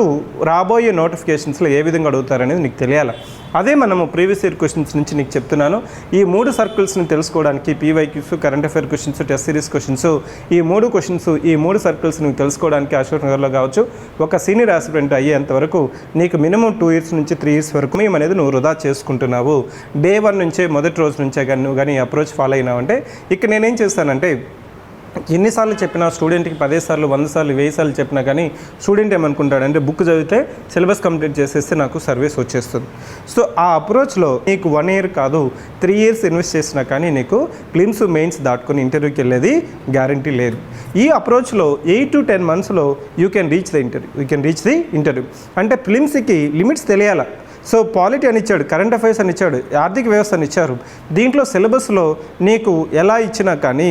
[SPEAKER 1] రాబోయే నోటిఫికేషన్స్లో ఏ విధంగా అడుగుతారనేది నీకు తెలియాలి. అదే మనము ప్రీవియస్ ఇయర్ క్వశ్చన్స్ నుంచి నీకు చెప్తున్నాను. ఈ 3 సర్కిల్స్ని తెలుసుకోవడానికి PYQs, current affair questions, test series questions, ఈ 3 సర్కిల్స్ నువ్వు తెలుసుకోవడానికి అశోక్ నగర్లో కావచ్చు ఒక సీనియర్ ఆస్పిరెంట్ అయ్యేంతవరకు నీకు మినిమం 2 years నుంచి 3 years వరకు మేము అనేది నువ్వు వృధా చేసుకుంటున్నావు. డే 1 నుంచే, మొదటి రోజు నుంచే కానీ నువ్వు కానీ అప్రోచ్ ఫాలో అయినావు అంటే ఇక్కడ నేనేం చేస్తానంటే ఎన్నిసార్లు చెప్పినా స్టూడెంట్కి 10 సార్లు, 100 సార్లు, 1000 సార్లు చెప్పినా కానీ స్టూడెంట్ ఏమనుకుంటాడంటే బుక్ చదివితే సిలబస్ కంప్లీట్ చేసేస్తే నాకు సర్వీస్ వచ్చేస్తుంది. సో ఆ అప్రోచ్లో నీకు 1 year కాదు 3 years ఇన్వెస్ట్ చేసినా కానీ నీకు ప్రిలిమ్స్ మెయిన్స్ దాటుకొని ఇంటర్వ్యూకి వెళ్ళేది గ్యారంటీ లేదు. ఈ అప్రోచ్లో 8 to 10 monthsలో you can reach the interview. అంటే ప్రిలిమ్స్కి లిమిట్స్ తెలియాలా. సో పాలిటీ అని ఇచ్చాడు, కరెంట్ అఫైర్స్ అని ఇచ్చాడు, ఆర్థిక వ్యవస్థ అని ఇచ్చారు. దీంట్లో సిలబస్లో నీకు ఎలా ఇచ్చినా కానీ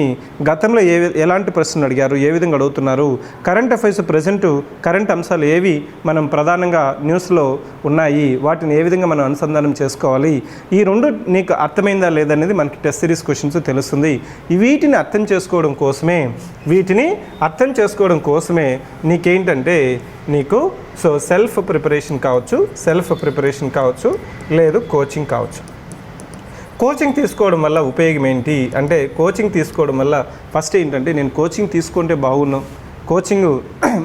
[SPEAKER 1] గతంలో ఎలాంటి ప్రశ్నలు అడిగారు, ఏ విధంగా అడుగుతున్నారు, కరెంట్ అఫైర్స్ ప్రజెంట్ కరెంట్ అంశాలు ఏవి మనం ప్రధానంగా న్యూస్లో ఉన్నాయి, వాటిని ఏ విధంగా మనం అనుసంధానం చేసుకోవాలి, ఈ 2 నీకు అర్థమైందా లేదనేది మనకి టెస్ట్ సిరీస్ క్వశ్చన్స్ తెలుస్తుంది. వీటిని అర్థం చేసుకోవడం కోసమే నీకేంటంటే నీకు సో సెల్ఫ్ ప్రిపరేషన్ కావచ్చు లేదు కోచింగ్ కావచ్చు. కోచింగ్ తీసుకోవడం వల్ల ఉపయోగం ఏంటి అంటే, కోచింగ్ తీసుకోవడం వల్ల ఫస్ట్ ఏంటంటే నేను కోచింగ్ తీసుకుంటే బాగున్నాం, కోచింగ్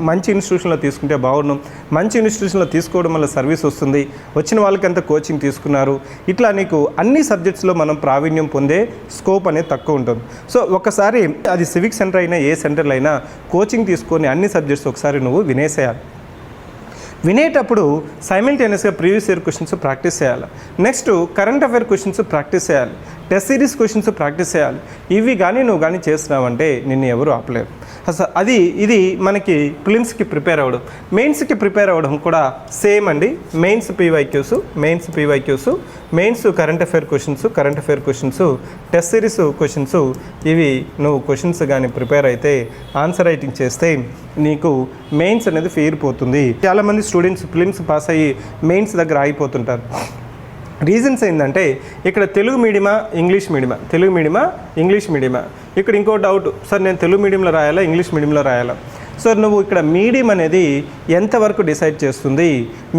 [SPEAKER 1] మంచి ఇన్స్టిట్యూషన్లో తీసుకుంటే బాగున్నాం, మంచి ఇన్స్టిట్యూషన్లో తీసుకోవడం వల్ల సర్వీస్ వస్తుంది, వచ్చిన వాళ్ళకంతా కోచింగ్ తీసుకున్నారు, ఇట్లా నీకు అన్ని సబ్జెక్ట్స్లో మనం ప్రావీణ్యం పొందే స్కోప్ అనేది తక్కువ ఉంటుంది. సో ఒకసారి అది సివిక్ సెంటర్ అయినా ఏ సెంటర్లో అయినా కోచింగ్ తీసుకొని అన్ని సబ్జెక్ట్స్ ఒకసారి నువ్వు వినేసేయాలి. వినేటప్పుడు సైమిల్టేనియస్గా ప్రీవియస్ ఇయర్ క్వశ్చన్స్ ప్రాక్టీస్ చేయాలి. Next current affair questions practice చేయాలి, టెస్ట్ సిరీస్ క్వశ్చన్స్ ప్రాక్టీస్ చేయాలి. ఇవి కానీ నువ్వు కానీ చేస్తున్నావంటే నిన్ను ఎవరు ఆపలేరు. అసలు ఇది మనకి ప్రిలిమ్స్కి ప్రిపేర్ అవ్వడం. మెయిన్స్కి ప్రిపేర్ అవ్వడం కూడా సేమ్ అండి. Mains PYQs, mains current affair questions, test series questions, ఇవి నువ్వు క్వశ్చన్స్ కానీ ప్రిపేర్ అయితే ఆన్సర్ రైటింగ్ చేస్తే నీకు మెయిన్స్ అనేది ఫేరిపోతుంది. చాలామంది స్టూడెంట్స్ ప్రిలిమ్స్ పాస్ అయ్యి మెయిన్స్ దగ్గర ఆగిపోతుంటారు. రీజన్స్ ఏంటంటే ఇక్కడ తెలుగు మీడియమా ఇంగ్లీష్ మీడియమా. ఇక్కడ ఇంకో డౌట్, సార్ నేను తెలుగు మీడియంలో రాయాలా ఇంగ్లీష్ మీడియంలో రాయాలా? సో నువ్వు ఇక్కడ మీడియం అనేది ఎంతవరకు డిసైడ్ చేస్తుంది?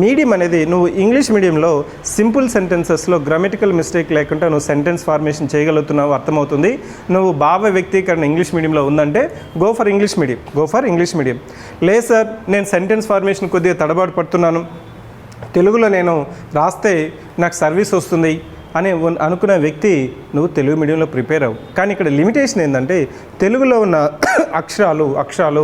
[SPEAKER 1] మీడియం అనేది నువ్వు ఇంగ్లీష్ మీడియంలో సింపుల్ సెంటెన్సెస్లో గ్రామటికల్ మిస్టేక్ లేకుండా నువ్వు సెంటెన్స్ ఫార్మేషన్ చేయగలుగుతున్నావు, అర్థమవుతుంది. నువ్వు భావ వ్యక్తీకరణ ఇంగ్లీష్ మీడియంలో ఉందంటే గో ఫర్ ఇంగ్లీష్ మీడియం. లేదు సార్ నేను సెంటెన్స్ ఫార్మేషన్ కొద్దిగా తడబాటు పడుతున్నాను, తెలుగులో నేను రాస్తే నాకు సర్వీస్ వస్తుంది అని అనుకునే వ్యక్తి నువ్వు తెలుగు మీడియంలో ప్రిపేర్ అవ్వు. కానీ ఇక్కడ లిమిటేషన్ ఏంటంటే తెలుగులో ఉన్న అక్షరాలు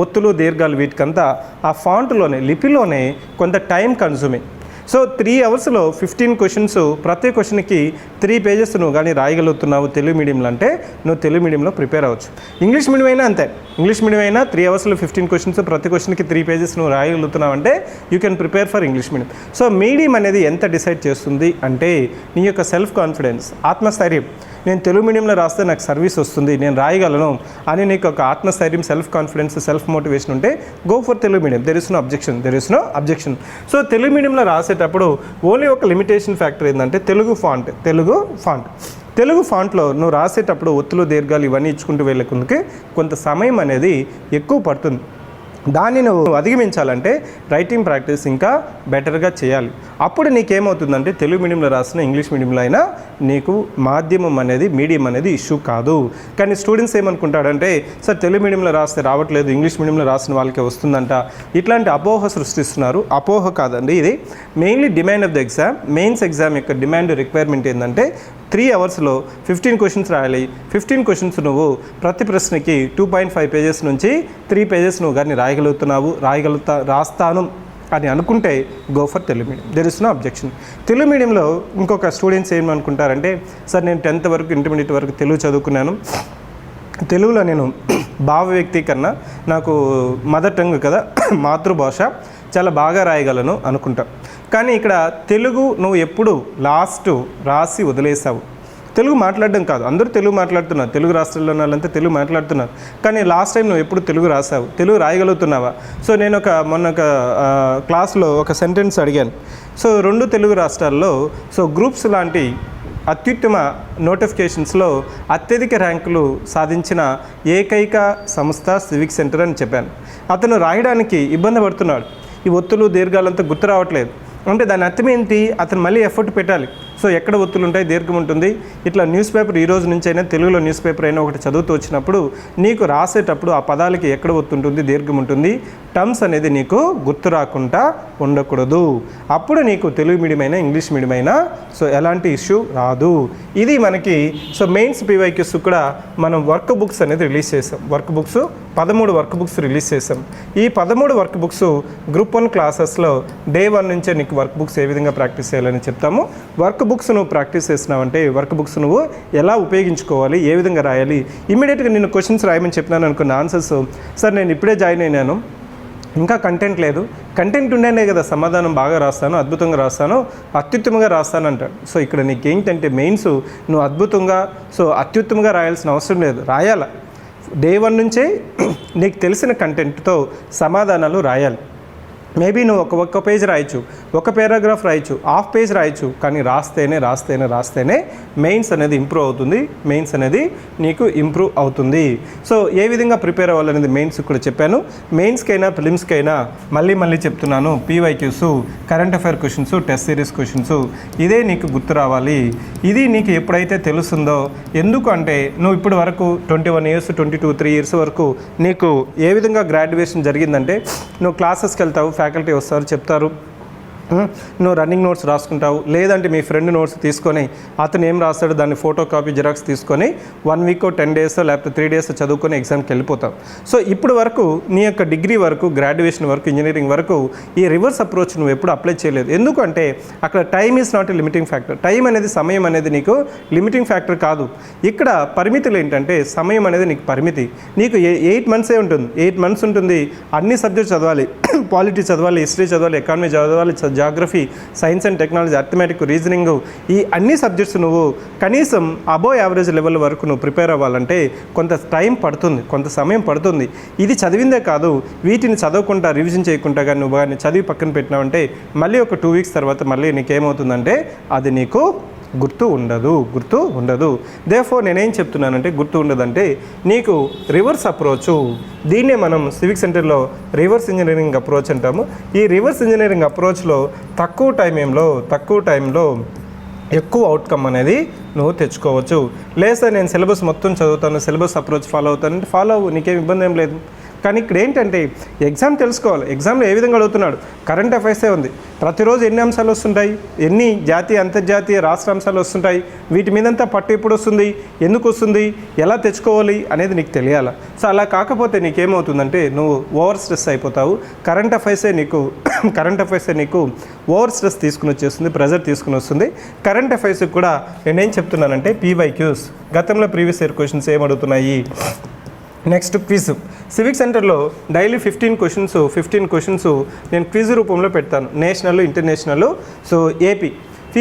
[SPEAKER 1] ఒత్తులు దీర్ఘాలు వీటికంతా ఆ ఫాంట్లోనే లిపిలోనే కొంత టైం కన్జ్యూమింగ్. సో 3 అవర్స్లో 15 క్వశ్చన్స్, ప్రతి క్వశ్చన్కి 3 పేజెస్ నువ్వు కానీ రాయగలుగుతున్నావు తెలుగు మీడియంలో అంటే నువ్వు తెలుగు మీడియంలో ప్రిపేర్ అవ్వచ్చు. ఇంగ్లీష్ మీడియం అయినా అంతే. ఇంగ్లీష్ మీడియం అయినా 3 అవర్స్లో 15 క్వశ్చన్స్, ప్రతి క్వశ్చన్కి 3 పేజెస్ నువ్వు రాయగలుగుతున్నావు అంటే you can prepare for English medium. So medium అనేది ఎంత డిసైడ్ చేస్తుంది అంటే నీ యొక్క సెల్ఫ్ కాన్ఫిడెన్స్, ఆత్మస్థైర్యం. నేను తెలుగు మీడియంలో రాస్తే నాకు సర్వీస్ వస్తుంది, నేను రాయగలను అని నీకు ఒక ఆత్మస్థైర్యం, సెల్ఫ్ కాన్ఫిడెన్స్, సెల్ఫ్ మోటివేషన్ ఉంటే go for Telugu medium. There is no objection. So Telugu మీడియంలో రాసేటప్పుడు ఓన్లీ ఒక లిమిటేషన్ ఫ్యాక్టర్ ఏంటంటే తెలుగు ఫాంట్లో నువ్వు రాసేటప్పుడు ఒత్తులు, దీర్ఘాలు ఇవన్నీ ఇచ్చుకుంటూ వెళ్ళకుందుకే కొంత సమయం అనేది ఎక్కువ పడుతుంది. దాన్ని నువ్వు అధిగమించాలంటే రైటింగ్ ప్రాక్టీస్ ఇంకా బెటర్గా చేయాలి. అప్పుడు నీకేమవుతుందంటే తెలుగు మీడియంలో రాసిన ఇంగ్లీష్ మీడియంలో అయినా నీకు మీడియం అనేది ఇష్యూ కాదు. కానీ స్టూడెంట్స్ ఏమనుకుంటాడంటే సార్ తెలుగు మీడియంలో రాస్తే రావట్లేదు, ఇంగ్లీష్ మీడియంలో రాసిన వాళ్ళకే వస్తుందంట, ఇట్లాంటి అపోహ సృష్టిస్తున్నారు. అపోహ కాదండి, ఇది mainly demand of the exam. Mains exam యొక్క డిమాండ్ రిక్వైర్మెంట్ ఏంటంటే 3 అవర్స్లో 15 క్వశ్చన్స్ రాయాలి. 15 క్వశ్చన్స్ నువ్వు ప్రతి ప్రశ్నకి 2.5 పేజెస్ నుంచి 3 పేజెస్ నువ్వు కానీ రాస్తాను అని అనుకుంటే go for Telugu medium. There is no objection. Telugu మీడియంలో ఇంకొక స్టూడెంట్స్ ఏమనుకుంటారంటే సార్ నేను 10th వరకు ఇంటర్మీడియట్ వరకు తెలుగు చదువుకున్నాను, తెలుగులో నేను భావ వ్యక్తీకరణ నాకు మదర్ టంగ్ కదా, మాతృభాష, చాలా బాగా రాయగలను అనుకుంటా. కానీ ఇక్కడ తెలుగు నువ్వు ఎప్పుడు రాసి వదిలేసావు. తెలుగు మాట్లాడడం కాదు, అందరూ తెలుగు మాట్లాడుతున్నారు, తెలుగు రాష్ట్రాల్లో ఉన్న వాళ్ళంతా తెలుగు మాట్లాడుతున్నారు. కానీ లాస్ట్ టైం నువ్వు ఎప్పుడు తెలుగు రాసావు, తెలుగు రాయగలుగుతున్నావా? సో నేను మొన్న ఒక క్లాస్లో ఒక సెంటెన్స్ అడిగాను. సో 2 తెలుగు రాష్ట్రాల్లో గ్రూప్స్ లాంటి అత్యుత్తమ నోటిఫికేషన్స్లో అత్యధిక ర్యాంకులు సాధించిన ఏకైక సంస్థ సివిక్ సెంటర్ అని చెప్పాను. అతను రాయడానికి ఇబ్బంది పడుతున్నాడు, ఈ ఒత్తులు, దీర్ఘాలంతా గుర్తు రావట్లేదు. అంటే దాని అర్థం ఏంటి? అతను మళ్ళీ ఎఫర్ట్ పెట్టాలి. సో ఎక్కడ ఒత్తులు ఉంటాయి, దీర్ఘం ఉంటుంది. ఇట్లా న్యూస్ పేపర్ ఈ రోజు నుంచి అయినా తెలుగులో న్యూస్ పేపర్ అయినా ఒకటి చదువుతూ వచ్చినప్పుడు నీకు రాసేటప్పుడు ఆ పదాలకి ఎక్కడ ఒత్తు ఉంటుంది, దీర్ఘం ఉంటుంది, టర్మ్స్ అనేది నీకు గుర్తు రాకుండా ఉండకూడదు. అప్పుడు నీకు తెలుగు మీడియం అయినా ఇంగ్లీష్ మీడియం అయినా ఎలాంటి ఇష్యూ రాదు. ఇది మనకి మెయిన్స్ PYQs కూడా మనం వర్క్ బుక్స్ అనేది రిలీజ్ చేసాం. 13 వర్క్ బుక్స్ రిలీజ్ చేసాం. ఈ 13 వర్క్ బుక్స్ గ్రూప్ 1 క్లాసెస్లో డే 1 నుంచే నీకు వర్క్ బుక్స్ ఏ విధంగా ప్రాక్టీస్ చేయాలని చెప్తాము. వర్క్ బుక్స్ నువ్వు ప్రాక్టీస్ చేసినావంటే వర్క్ బుక్స్ నువ్వు ఎలా ఉపయోగించుకోవాలి, ఏ విధంగా రాయాలి. ఇమ్మీడియట్గా నేను క్వశ్చన్స్ రాయమని చెప్పినాను అనుకున్న ఆన్సర్స్, సార్ నేను ఇప్పుడే జాయిన్ అయినాను, ఇంకా కంటెంట్ లేదు, కంటెంట్ ఉండేనే కదా సమాధానం బాగా రాస్తాను, అద్భుతంగా రాస్తాను, అత్యుత్తమంగా రాస్తాను అంటాడు. సో ఇక్కడ నీకేంటంటే మెయిన్స్ నువ్వు అద్భుతంగా అత్యుత్తమంగా రాయాల్సిన అవసరం లేదు, రాయాల డే 1 నుంచే నీకు తెలిసిన కంటెంట్తో సమాధానాలు రాయాలి. మేబీ నువ్వు ఒక్క పేజ్ రాయొచ్చు, ఒక పారాగ్రాఫ్ రాయొచ్చు, హాఫ్ పేజ్ రాయొచ్చు, కానీ రాస్తేనే మెయిన్స్ అనేది ఇంప్రూవ్ అవుతుంది, మెయిన్స్ అనేది నీకు ఇంప్రూవ్ అవుతుంది. సో ఏ విధంగా ప్రిపేర్ అవ్వాలనేది మెయిన్స్ కూడా చెప్పాను. మెయిన్స్కైనా ప్రిలిమ్స్కైనా మళ్ళీ చెప్తున్నాను, PYQs, current affair questions, test series questions ఇదే నీకు గుర్తు రావాలి. ఇది నీకు ఎప్పుడైతే తెలుస్తుందో, ఎందుకు అంటే నువ్వు ఇప్పటి వరకు 21 years 3 years వరకు నీకు ఏ విధంగా గ్రాడ్యుయేషన్ జరిగిందంటే నువ్వు క్లాసెస్కి వెళ్తావు, ఫ్యాకల్టీ వస్తారు, చెప్తారు, నువ్వు రన్నింగ్ నోట్స్ రాసుకుంటావు, లేదంటే మీ ఫ్రెండ్ నోట్స్ తీసుకొని అతను ఏం రాస్తాడు దాన్ని ఫోటో కాపీ జిరాక్స్ తీసుకొని 1 week 10 days లేకపోతే 3 days చదువుకొని ఎగ్జామ్కి వెళ్ళిపోతావు. సో ఇప్పుడు వరకు నీ యొక్క డిగ్రీ వరకు, గ్రాడ్యుయేషన్ వరకు, ఇంజనీరింగ్ వరకు ఈ రివర్స్ అప్రోచ్ నువ్వు ఎప్పుడు అప్లై చేయలేదు. ఎందుకంటే అక్కడ time is not a limiting factor. Time అనేది, సమయం అనేది నీకు లిమిటింగ్ ఫ్యాక్టర్ కాదు. ఇక్కడ పరిమితులు ఏంటంటే సమయం అనేది నీకు పరిమితి. నీకు 8 months ఉంటుంది, 8 months ఉంటుంది, అన్ని సబ్జెక్ట్స్ చదవాలి, పాలిటీ చదవాలి, హిస్టరీ చదవాలి, ఎకానమీ చదవాలి, geography, science and technology, arithmetic, reasoning, ఈ అన్ని సబ్జెక్ట్స్ నువ్వు కనీసం అబోవ్ యావరేజ్ లెవెల్ వరకు నువ్వు ప్రిపేర్ అవ్వాలంటే కొంత టైం పడుతుంది, కొంత సమయం పడుతుంది. ఇది చదివిందే కాదు, వీటిని చదవకుండా రివిజన్ చేయకుండా కానీ నువ్వు కానీ చదివి పక్కన పెట్టినావంటే మళ్ళీ ఒక 2 weeks తర్వాత మళ్ళీ నీకేమవుతుందంటే అది నీకు గుర్తు ఉండదు. దేర్ఫోర్ నేనేం చెప్తున్నానంటే గుర్తు ఉండదంటే నీకు రివర్స్ అప్రోచ్, దీన్నే మనం సివిక్ సెంటర్లో రివర్స్ ఇంజనీరింగ్ అప్రోచ్ అంటాము. ఈ రివర్స్ ఇంజనీరింగ్ అప్రోచ్లో తక్కువ టైంలో ఎక్కువ అవుట్కమ్ అనేది నువ్వు తెచ్చుకోవచ్చు. లేదా నేను సిలబస్ మొత్తం చదువుతాను, సిలబస్ అప్రోచ్ ఫాలో అవుతానంటే ఫాలో అవ్వు, నీకేం ఇబ్బంది ఏం లేదు. కానీ ఇక్కడ ఏంటంటే ఎగ్జామ్ తెలుసుకోవాలి, ఎగ్జామ్లో ఏ విధంగా అడుగుతున్నాడు. కరెంట్ అఫైర్సే ఉంది, ప్రతిరోజు ఎన్ని అంశాలు వస్తుంటాయి, ఎన్ని జాతీయ అంతర్జాతీయ రాష్ట్ర అంశాలు వస్తుంటాయి, వీటి మీదంతా పట్టు ఎప్పుడు వస్తుంది, ఎందుకు వస్తుంది, ఎలా తెచ్చుకోవాలి అనేది నీకు తెలియాలి. సో అలా కాకపోతే నీకేమవుతుందంటే నువ్వు ఓవర్ స్ట్రెస్ అయిపోతావు. కరెంట్ అఫైర్సే నీకు ఓవర్ స్ట్రెస్ తీసుకుని వచ్చేస్తుంది, ప్రెజర్ తీసుకుని వస్తుంది. కరెంట్ అఫైర్స్కి కూడా నేనేం చెప్తున్నానంటే PYQs, గతంలో ప్రీవియస్ ఇయర్ క్వశ్చన్స్ ఏమడుగుతున్నాయి. Next quiz. సివిక్ సెంటర్లో డైలీ 15 క్వశ్చన్స్ నేను క్విజ్ రూపంలో పెడతాను. National, international, so AP.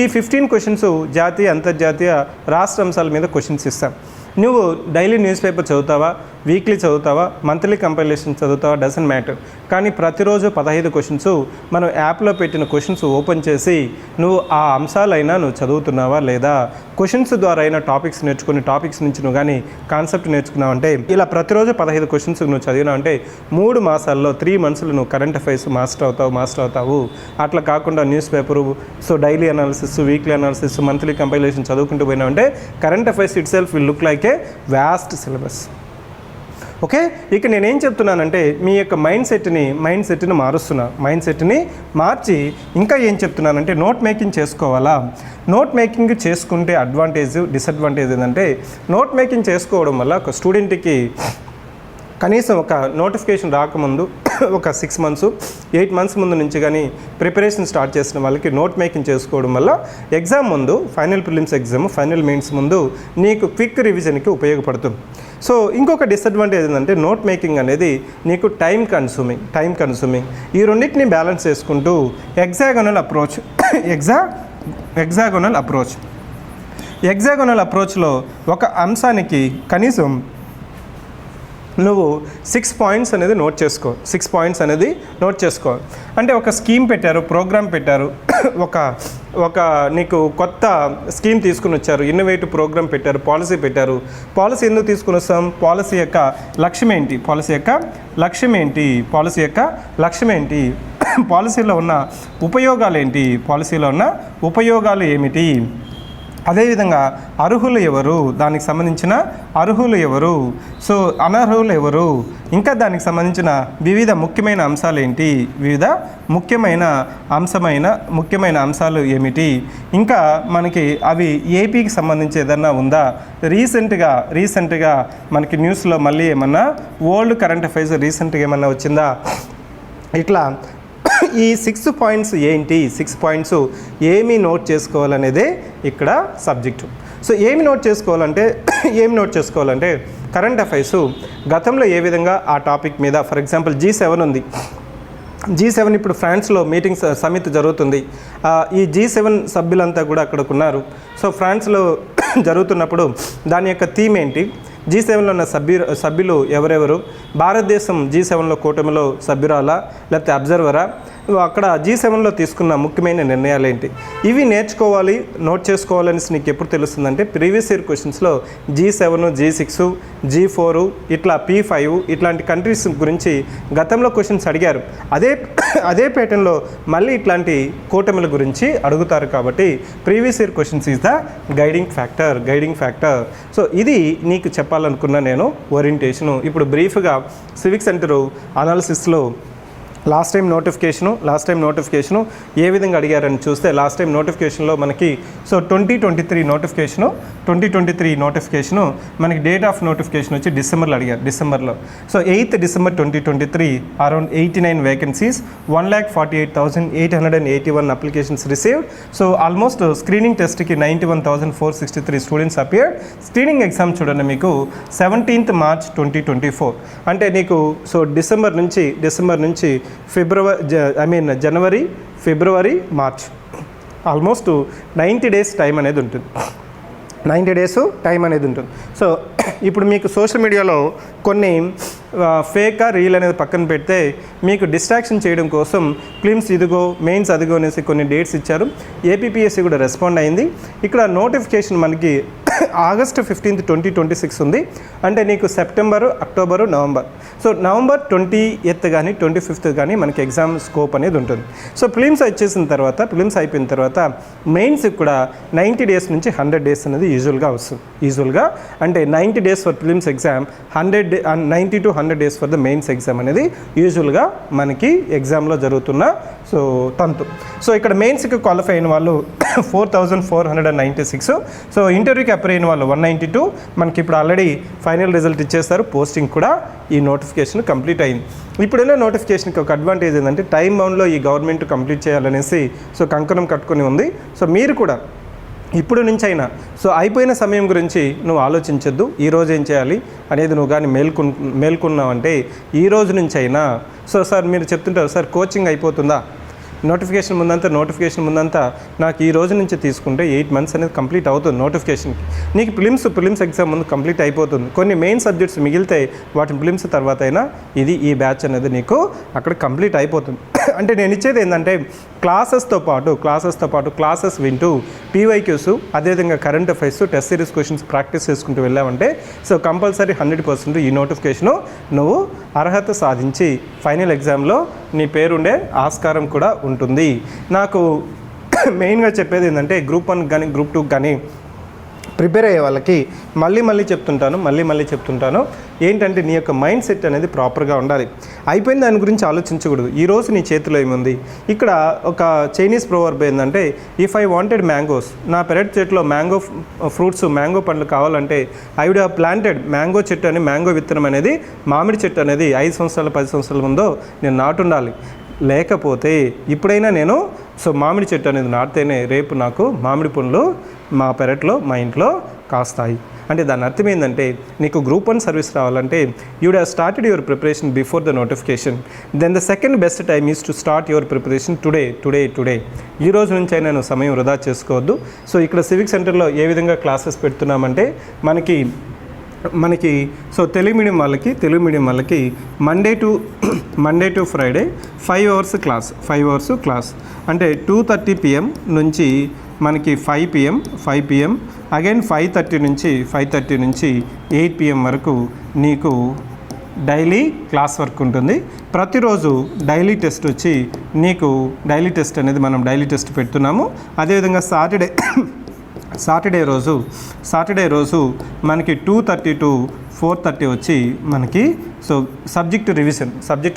[SPEAKER 1] ఈ 15 క్వశ్చన్స్ జాతీయ అంతర్జాతీయ రాష్ట్ర అంశాల మీద క్వశ్చన్స్ ఇస్తాం. నువ్వు డైలీ న్యూస్ పేపర్ చదువుతావా, వీక్లీ చదువుతావా, మంత్లీ కంపైలేషన్ చదువుతావా, డజంట్ మ్యాటర్. కానీ ప్రతిరోజు 15 క్వశ్చన్స్ మనం యాప్లో పెట్టిన క్వశ్చన్స్ ఓపెన్ చేసి నువ్వు ఆ అంశాలైనా నువ్వు చదువుతున్నావా లేదా, క్వశ్చన్స్ ద్వారా అయినా టాపిక్స్ నేర్చుకుని టాపిక్స్ నుంచి నువ్వు కానీ కాన్సెప్ట్ నేర్చుకున్నావు అంటే, ఇలా ప్రతిరోజు 15 క్వశ్చన్స్ నువ్వు చదివినావు అంటే 3 మాసాల్లో 3 మంత్స్లో నువ్వు కరెంట్ అఫైర్స్ మాస్టర్ అవుతావు. అట్లా కాకుండా news paper, so daily analysis, weekly analysis, monthly compilation చదువుకుంటూ పోయినావు అంటే current affairs it self will look like A vast syllabus. Okay, ఇక నేనేం చెప్తున్నానంటే మీ యొక్క మైండ్ సెట్ని మార్చి ఇంకా ఏం చెప్తున్నానంటే నోట్ మేకింగ్ చేసుకోవాలా. నోట్ మేకింగ్ చేసుకుంటే డిసడ్వాంటేజ్ ఏంటంటే, నోట్ మేకింగ్ చేసుకోవడం వల్ల ఒక స్టూడెంట్కి కనీసం ఒక నోటిఫికేషన్ రాకముందు ఒక 6 months 8 months ముందు నుంచి కానీ ప్రిపరేషన్ స్టార్ట్ చేసిన వాళ్ళకి నోట్ మేకింగ్ చేసుకోవడం వల్ల ఎగ్జామ్ ముందు, final prelims exam, final mains ముందు నీకు క్విక్ రివిజన్కి ఉపయోగపడుతుంది. సో ఇంకొక డిసడ్వాంటేజ్ ఏంటంటే నోట్ మేకింగ్ అనేది నీకు టైం కన్సూమింగ్. ఈ రెండింటిని బ్యాలెన్స్ చేసుకుంటూ ఎగ్జాగోనల్ అప్రోచ్లో ఒక అంశానికి కనీసం నువ్వు 6 points అనేది నోట్ చేసుకో. అంటే ఒక స్కీమ్ పెట్టారు, ప్రోగ్రామ్ పెట్టారు, ఒక నీకు కొత్త స్కీమ్ తీసుకుని వచ్చారు, ఇన్నోవేటివ్ ప్రోగ్రామ్ పెట్టారు, పాలసీ పెట్టారు. పాలసీ ఎందుకు తీసుకుని వస్తాం, పాలసీ యొక్క లక్ష్యం ఏంటి, పాలసీలో ఉన్న ఉపయోగాలు ఏమిటి, అదేవిధంగా అర్హులు ఎవరు, దానికి సంబంధించిన అర్హులు ఎవరు, సో అనర్హులు ఎవరు, ఇంకా దానికి సంబంధించిన వివిధ ముఖ్యమైన అంశాలు ఏంటి, ముఖ్యమైన అంశాలు ఏమిటి, ఇంకా మనకి అవి ఏపీకి సంబంధించి ఏదన్నా ఉందా, రీసెంట్గా మనకి న్యూస్లో మళ్ళీ ఏమన్నా ఓల్డ్ కరెంట్ అఫైర్స్ రీసెంట్గా ఏమన్నా వచ్చిందా, ఇట్లా ఈ 6 points ఏంటి, 6 points ఏమి నోట్ చేసుకోవాలనేదే ఇక్కడ సబ్జెక్టు. సో ఏమి నోట్ చేసుకోవాలంటే కరెంట్ అఫైర్స్ గతంలో ఏ విధంగా ఆ టాపిక్ మీద, ఫర్ ఎగ్జాంపుల్ G7 ఉంది. G7 ఇప్పుడు ఫ్రాన్స్లో సమిట్ జరుగుతుంది. ఈ G7 సభ్యులంతా కూడా అక్కడికి ఉన్నారు. సో ఫ్రాన్స్లో జరుగుతున్నప్పుడు దాని యొక్క థీమ్ ఏంటి, G7లో ఉన్న సభ్యులు ఎవరెవరు, భారతదేశం G7లో కూటమిలో సభ్యురాలా లేకపోతే అబ్జర్వరా, అక్కడ G7లో తీసుకున్న ముఖ్యమైన నిర్ణయాలు ఏంటి, ఇవి నేర్చుకోవాలి, నోట్ చేసుకోవాలని నీకు ఎప్పుడు తెలుస్తుందంటే previous year క్వశ్చన్స్లో G7, G6, G4 ఇట్లా P5 ఇట్లాంటి కంట్రీస్ గురించి గతంలో క్వశ్చన్స్ అడిగారు. అదే ప్యాటర్న్లో మళ్ళీ ఇట్లాంటి కూటమిల గురించి అడుగుతారు. కాబట్టి previous year questions is the guiding factor. So ఇది నీకు చెప్పాలనుకున్న నేను ఓరియంటేషను. ఇప్పుడు బ్రీఫ్గా సివిక్ సెంటరు అనాలిసిస్లో లాస్ట్ టైం నోటిఫికేషను ఏ విధంగా అడిగారని చూస్తే, లాస్ట్ టైం నోటిఫికేషన్లో మనకి సో 2023 నోటిఫికేషను మనకి డేట్ ఆఫ్ నోటిఫికేషన్ వచ్చి డిసెంబర్లో. So 8th December 2023 around 89 vacancies, 1,48,881 applications received. So almost screening టెస్ట్కి 91,463 స్టూడెంట్స్ అపియర్డ్. స్క్రీనింగ్ ఎగ్జామ్ చూడండి మీకు 17th March 2024. అంటే నీకు సో డిసెంబర్ నుంచి జనవరి, ఫిబ్రవరి, మార్చ్ ఆల్మోస్ట్ 90 days టైం అనేది ఉంటుంది. సో ఇప్పుడు మీకు సోషల్ మీడియాలో కొన్ని ఫేక్ రీల్ అనేది పక్కన పెడితే మీకు డిస్ట్రాక్షన్ చేయడం కోసం ప్రిలిమ్స్ ఇదిగో, మెయిన్స్ అదిగో అనేసి కొన్ని డేట్స్ ఇచ్చారు. ఏపీపీఎస్సీ కూడా రెస్పాండ్ అయింది. ఇక్కడ నోటిఫికేషన్ మనకి ఆగస్ట్ 15, 2026 ఉంది. అంటే నీకు September, October, November. So November 20th కానీ 25th కానీ మనకి ఎగ్జామ్ స్కోప్ అనేది ఉంటుంది. సో ప్రిలిమ్స్ వచ్చేసిన తర్వాత, ప్రిలిమ్స్ అయిపోయిన తర్వాత మెయిన్స్కి కూడా 90 days నుంచి 100 days అనేది యూజువల్గా వస్తుంది. యూజువల్గా అంటే 90 days for prelims exam, 90 to 100 days for the mains exam అనేది యూజువల్గా మనకి ఎగ్జామ్లో జరుగుతున్న సో తంతు. సో ఇక్కడ మెయిన్స్కి క్వాలిఫై అయిన వాళ్ళు 4496. సో ఇంటర్వ్యూకి అప్లై అయిన వాళ్ళు 192. మనకి ఇప్పుడు ఆల్రెడీ ఫైనల్ రిజల్ట్ ఇచ్చేస్తారు. పోస్టింగ్ కూడా ఈ నోటిఫికేషన్ కంప్లీట్ అయింది. ఇప్పుడున్న నోటిఫికేషన్కి ఒక అడ్వాంటేజ్ ఏంటంటే టైం బౌండ్లో ఈ గవర్నమెంట్ కంప్లీట్ చేయాలనేసి సో కంకణం కట్టుకొని ఉంది. సో మీరు కూడా ఇప్పుడు నుంచి అయినా సో అయిపోయిన సమయం గురించి నువ్వు ఆలోచించొద్దు. ఈరోజు ఏం చేయాలి అనేది నువ్వు కానీ మేల్కొన్నావంటే ఈ రోజు నుంచి అయినా సో సార్ మీరు చెప్తుంటారు సార్ కోచింగ్ అయిపోతుందా, నోటిఫికేషన్ ముందంతా నాకు ఈ రోజు నుంచి తీసుకుంటే 8 months అనేది కంప్లీట్ అవుతుంది నోటిఫికేషన్కి. నీకు ప్రిలిమ్స్ ఎగ్జామ్ ముందు కంప్లీట్ అయిపోతుంది. కొన్ని మెయిన్ సబ్జెక్ట్స్ మిగిలితే వాటిని ప్రిలిమ్స్ తర్వాత అయినా ఈ బ్యాచ్ అనేది నీకు అక్కడ కంప్లీట్ అయిపోతుంది. అంటే నేను ఇచ్చేది ఏంటంటే క్లాసెస్తో పాటు క్లాసెస్ వింటూ PYQs, అదేవిధంగా current affairs, test series questions practice చేసుకుంటూ వెళ్ళామంటే సో కంపల్సరీ 100% ఈ నోటిఫికేషను నువ్వు అర్హత సాధించి ఫైనల్ ఎగ్జామ్లో నీ పేరుండే ఆస్కారం కూడా ఉంటుంది. నాకు మెయిన్గా చెప్పేది ఏంటంటే గ్రూప్ 1 కానీ గ్రూప్ 2 కానీ ప్రిపేర్ అయ్యే వాళ్ళకి మళ్ళీ చెప్తుంటాను ఏంటంటే నీ యొక్క మైండ్ సెట్ అనేది ప్రాపర్గా ఉండాలి. అయిపోయిన దాని గురించి ఆలోచించకూడదు. ఈరోజు నీ చేతిలో ఏముంది. ఇక్కడ ఒక చైనీస్ ప్రోవర్బ్ ఏంటంటే ఇఫ్ ఐ వాంటెడ్ మ్యాంగోస్, నా పెరట్ చెట్లో మ్యాంగో పండ్లు కావాలంటే I would have planted mango చెట్టు అని, మ్యాంగో విత్తనం అనేది, మామిడి చెట్టు అనేది 5 సంవత్సరాలు 10 సంవత్సరాల ముందో నేను నాటుండాలి. లేకపోతే ఇప్పుడైనా నేను సో మామిడి చెట్టు అనేది నాటితేనే రేపు నాకు మామిడి పండ్లు మా పెరట్లో మా ఇంట్లో కాస్తాయి. అంటే దాని అర్థం ఏంటంటే నీకు గ్రూప్ 1 సర్వీస్ రావాలంటే you would have started your preparation before the notification. Then the second best time is to start your preparation today. ఈ రోజు నుంచి అయినా నువ్వు సమయం వృధా చేసుకోవద్దు. సో ఇక్కడ సివిక్ సెంటర్లో ఏ విధంగా క్లాసెస్ పెడుతున్నామంటే మనకి సో తెలుగు మీడియం వాళ్ళకి Monday to Friday 5 hours class అంటే 2:30 PM నుంచి మనకి 5 PM అగైన్ 5:30 నుంచి 8 PM వరకు నీకు డైలీ క్లాస్ వర్క్ ఉంటుంది. ప్రతిరోజు డైలీ టెస్ట్ వచ్చి నీకు డైలీ టెస్ట్ అనేది మనం డైలీ టెస్ట్ పెడుతున్నాము. అదేవిధంగా సాటర్డే రోజు మనకి 2:30 to 4:30 వచ్చి మనకి సో సబ్జెక్ట్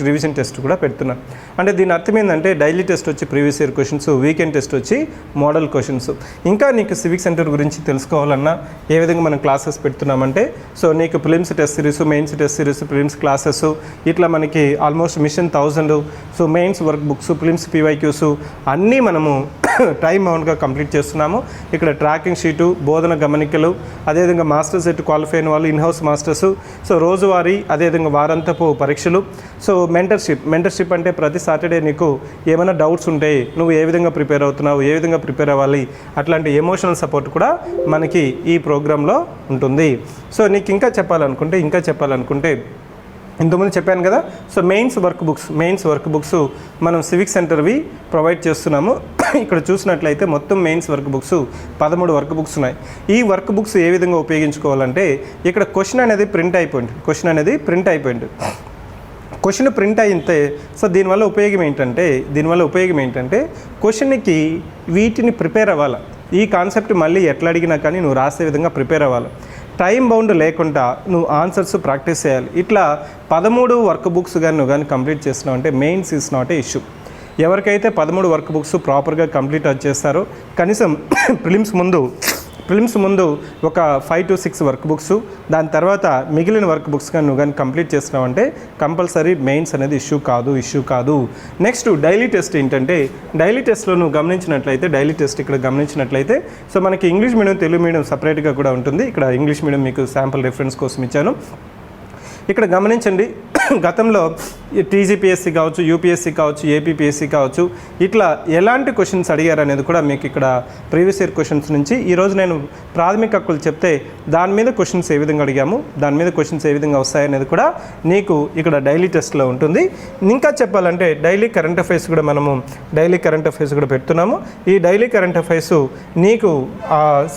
[SPEAKER 1] రివిజన్ టెస్ట్ కూడా పెడుతున్నాం. అంటే దీని అర్థం ఏంటంటే డైలీ టెస్ట్ వచ్చి previous year questions, weekend test వచ్చి మోడల్ క్వశ్చన్స్. ఇంకా నీకు సివిక్ సెంటర్ గురించి తెలుసుకోవాలన్నా ఏ విధంగా మనం క్లాసెస్ పెడుతున్నామంటే సో నీకు prelims test series, mains test series, prelims classes ఇట్లా మనకి almost mission 1000. So mains work books, prelims PYQs అన్నీ మనము టైం బౌండ్గా కంప్లీట్ చేస్తున్నాము. ఇక్కడ ట్రాకింగ్ షీటు, బోధన గమనికలు, అదేవిధంగా మాస్టర్స్ సెట్ క్వాలిఫై అయిన వాళ్ళు ఇన్హౌస్ మాస్టర్స్, సో రోజువారీ అదేవిధంగా వారాంతపు పరీక్షలు. సో మెంటర్షిప్ అంటే ప్రతి సాటర్డే నీకు ఏమైనా డౌట్స్ ఉంటే నువ్వు ఏ విధంగా ప్రిపేర్ అవుతున్నావు, ఏ విధంగా ప్రిపేర్ అవ్వాలి, అట్లాంటి ఎమోషనల్ సపోర్ట్ కూడా మనకి ఈ ప్రోగ్రాంలో ఉంటుంది. సో నీకు ఇంకా చెప్పాలనుకుంటే ఇంతకుముందు చెప్పాను కదా. సో మెయిన్స్ వర్క్ బుక్స్ మనం సివిక్ సెంటర్వి ప్రొవైడ్ చేస్తున్నాము. ఇక్కడ చూసినట్లయితే మొత్తం mains work books 13 work books ఉన్నాయి. ఈ వర్క్ బుక్స్ ఏ విధంగా ఉపయోగించుకోవాలంటే ఇక్కడ క్వశ్చన్ అనేది ప్రింట్ అయిపోయింది. క్వశ్చన్ ప్రింట్ అయితే సో దీనివల్ల ఉపయోగం ఏంటంటే క్వశ్చన్కి వీటిని ప్రిపేర్ అవ్వాలి. ఈ కాన్సెప్ట్ మళ్ళీ ఎట్లా అడిగినా కానీ నువ్వు రాసే విధంగా ప్రిపేర్ అవ్వాలి. టైం బౌండ్ లేకుండా నువ్వు ఆన్సర్స్ ప్రాక్టీస్ చేయాలి. ఇట్లా 13 వర్క్ బుక్స్ కానీ నువ్వు కానీ కంప్లీట్ చేస్తున్నావు అంటే mains is not a issue. ఎవరికైతే 13 వర్క్ బుక్స్ ప్రాపర్గా కంప్లీట్ చేస్తారో కనీసం ప్రిలిమ్స్ ముందు ఒక 5 to 6 వర్క్ బుక్స్, దాని తర్వాత మిగిలిన వర్క్ బుక్స్ కానీ నువ్వు కానీ కంప్లీట్ చేస్తున్నావు అంటే కంపల్సరీ మెయిన్స్ అనేది ఇష్యూ కాదు. నెక్స్ట్ డైలీ టెస్ట్ ఏంటంటే డైలీ టెస్ట్లో నువ్వు గమనించినట్లయితే సో మనకి ఇంగ్లీష్ మీడియం, తెలుగు మీడియం సపరేట్గా కూడా ఉంటుంది. ఇక్కడ ఇంగ్లీష్ మీడియం మీకు శాంపుల్ రెఫరెన్స్ కోసం ఇచ్చాను. ఇక్కడ గమనించండి, గతంలో TGPSC కావచ్చు, UPSC కావచ్చు, APPSC కావచ్చు, ఇట్లా ఎలాంటి క్వశ్చన్స్ అడిగారు అనేది కూడా మీకు ఇక్కడ ప్రీవియస్ ఇయర్ క్వశ్చన్స్ నుంచి ఈరోజు నేను ప్రాథమిక హక్కులు చెప్తే దాని మీద క్వశ్చన్స్ ఏ విధంగా అడిగాము, దాని మీద క్వశ్చన్స్ ఏ విధంగా వస్తాయనేది కూడా నీకు ఇక్కడ డైలీ టెస్ట్లో ఉంటుంది. ఇంకా చెప్పాలంటే డైలీ కరెంట్ అఫైర్స్ కూడా పెడుతున్నాము. ఈ డైలీ కరెంట్ అఫైర్స్ నీకు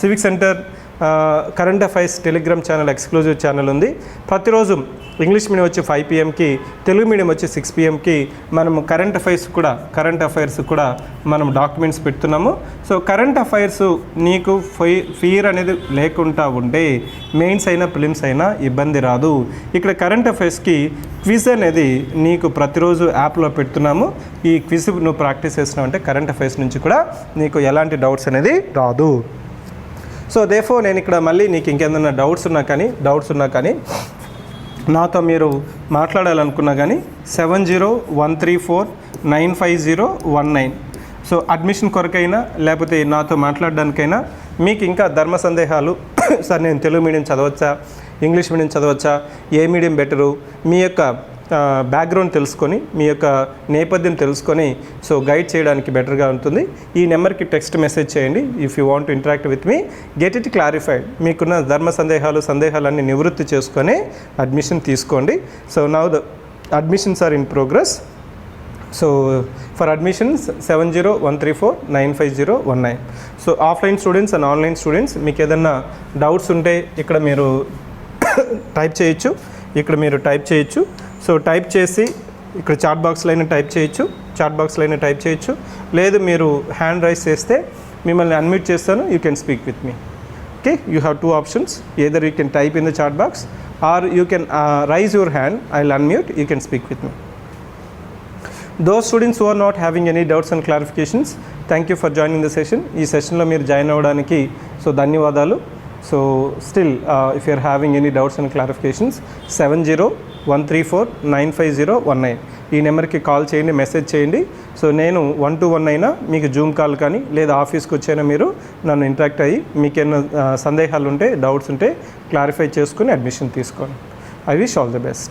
[SPEAKER 1] civic centre current affairs Telegram channel exclusive channel ఉంది. ప్రతిరోజు ఇంగ్లీష్ మీడియం వచ్చి 5 PM-కి, తెలుగు మీడియం వచ్చి 6 PM-కి మనము కరెంట్ అఫైర్స్ కూడా మనం డాక్యుమెంట్స్ పెడుతున్నాము. సో కరెంట్ అఫైర్స్ నీకు ఫియర్ అనేది లేకుండా ఉంటే మెయిన్స్ అయినా ప్రిలిమ్స్ అయినా ఇబ్బంది రాదు. ఇక్కడ కరెంట్ అఫైర్స్కి క్విజ్ అనేది నీకు ప్రతిరోజు యాప్లో పెడుతున్నాము. ఈ క్విజ్ నువ్వు ప్రాక్టీస్ చేసినావు అంటే కరెంట్ అఫైర్స్ నుంచి కూడా నీకు ఎలాంటి డౌట్స్ అనేది రాదు. సో దేఫోర్ నేను ఇక్కడ మళ్ళీ నీకు ఇంకేదైనా డౌట్స్ ఉన్నా కానీ నాతో మీరు మాట్లాడాలనుకున్నా కానీ 7013495019. సో అడ్మిషన్ కొరకైనా లేకపోతే నాతో మాట్లాడడానికైనా మీకు ఇంకా ధర్మ సందేహాలు, సార్ నేను తెలుగు మీడియం చదవచ్చా, ఇంగ్లీష్ మీడియం చదవచ్చా, ఏ మీడియం బెటరు, మీ యొక్క బ్యాక్గ్రౌండ్ తెలుసుకొని, మీ యొక్క నేపథ్యం తెలుసుకొని సో గైడ్ చేయడానికి బెటర్గా ఉంటుంది. ఈ నెంబర్కి టెక్స్ట్ మెసేజ్ చేయండి. If you want to interact with me, get it clarified. మీకున్న ధర్మ సందేహాలన్నీ నివృత్తి చేసుకొని అడ్మిషన్ తీసుకోండి. So now the admissions are in progress. So for admissions 7013495019. So offline students and online students మీకు ఏదైనా డౌట్స్ ఉంటే ఇక్కడ మీరు టైప్ చేయొచ్చు. సో టైప్ చేసి ఇక్కడ చాట్ బాక్స్లో అయినా టైప్ చేయొచ్చు. లేదు మీరు హ్యాండ్ రైజ్ చేస్తే మిమ్మల్ని అన్మ్యూట్ చేస్తాను. You can speak with me. Okay, you have 2 options. Either you can type in the chat box or you can raise your hand. I'll unmute. You can speak with me. Those students who are not having any doubts and clarifications, thank you for joining the session. ఈ సెషన్లో మీరు join అవ్వడానికి so ధన్యవాదాలు. So still if you are having any doubts and clarifications, 7013495019 ఈ నెంబర్కి call చేయండి, message చేయండి. So నేను 1-to-1 అయినా మీకు జూమ్ కాల్ కానీ లేదా ఆఫీస్కి వచ్చైనా మీరు నన్ను ఇంటరాక్ట్ అయ్యి మీకేమైనా సందేహాలు ఉంటే, డౌట్స్ ఉంటే క్లారిఫై చేసుకుని అడ్మిషన్ తీసుకోండి. I wish all the best.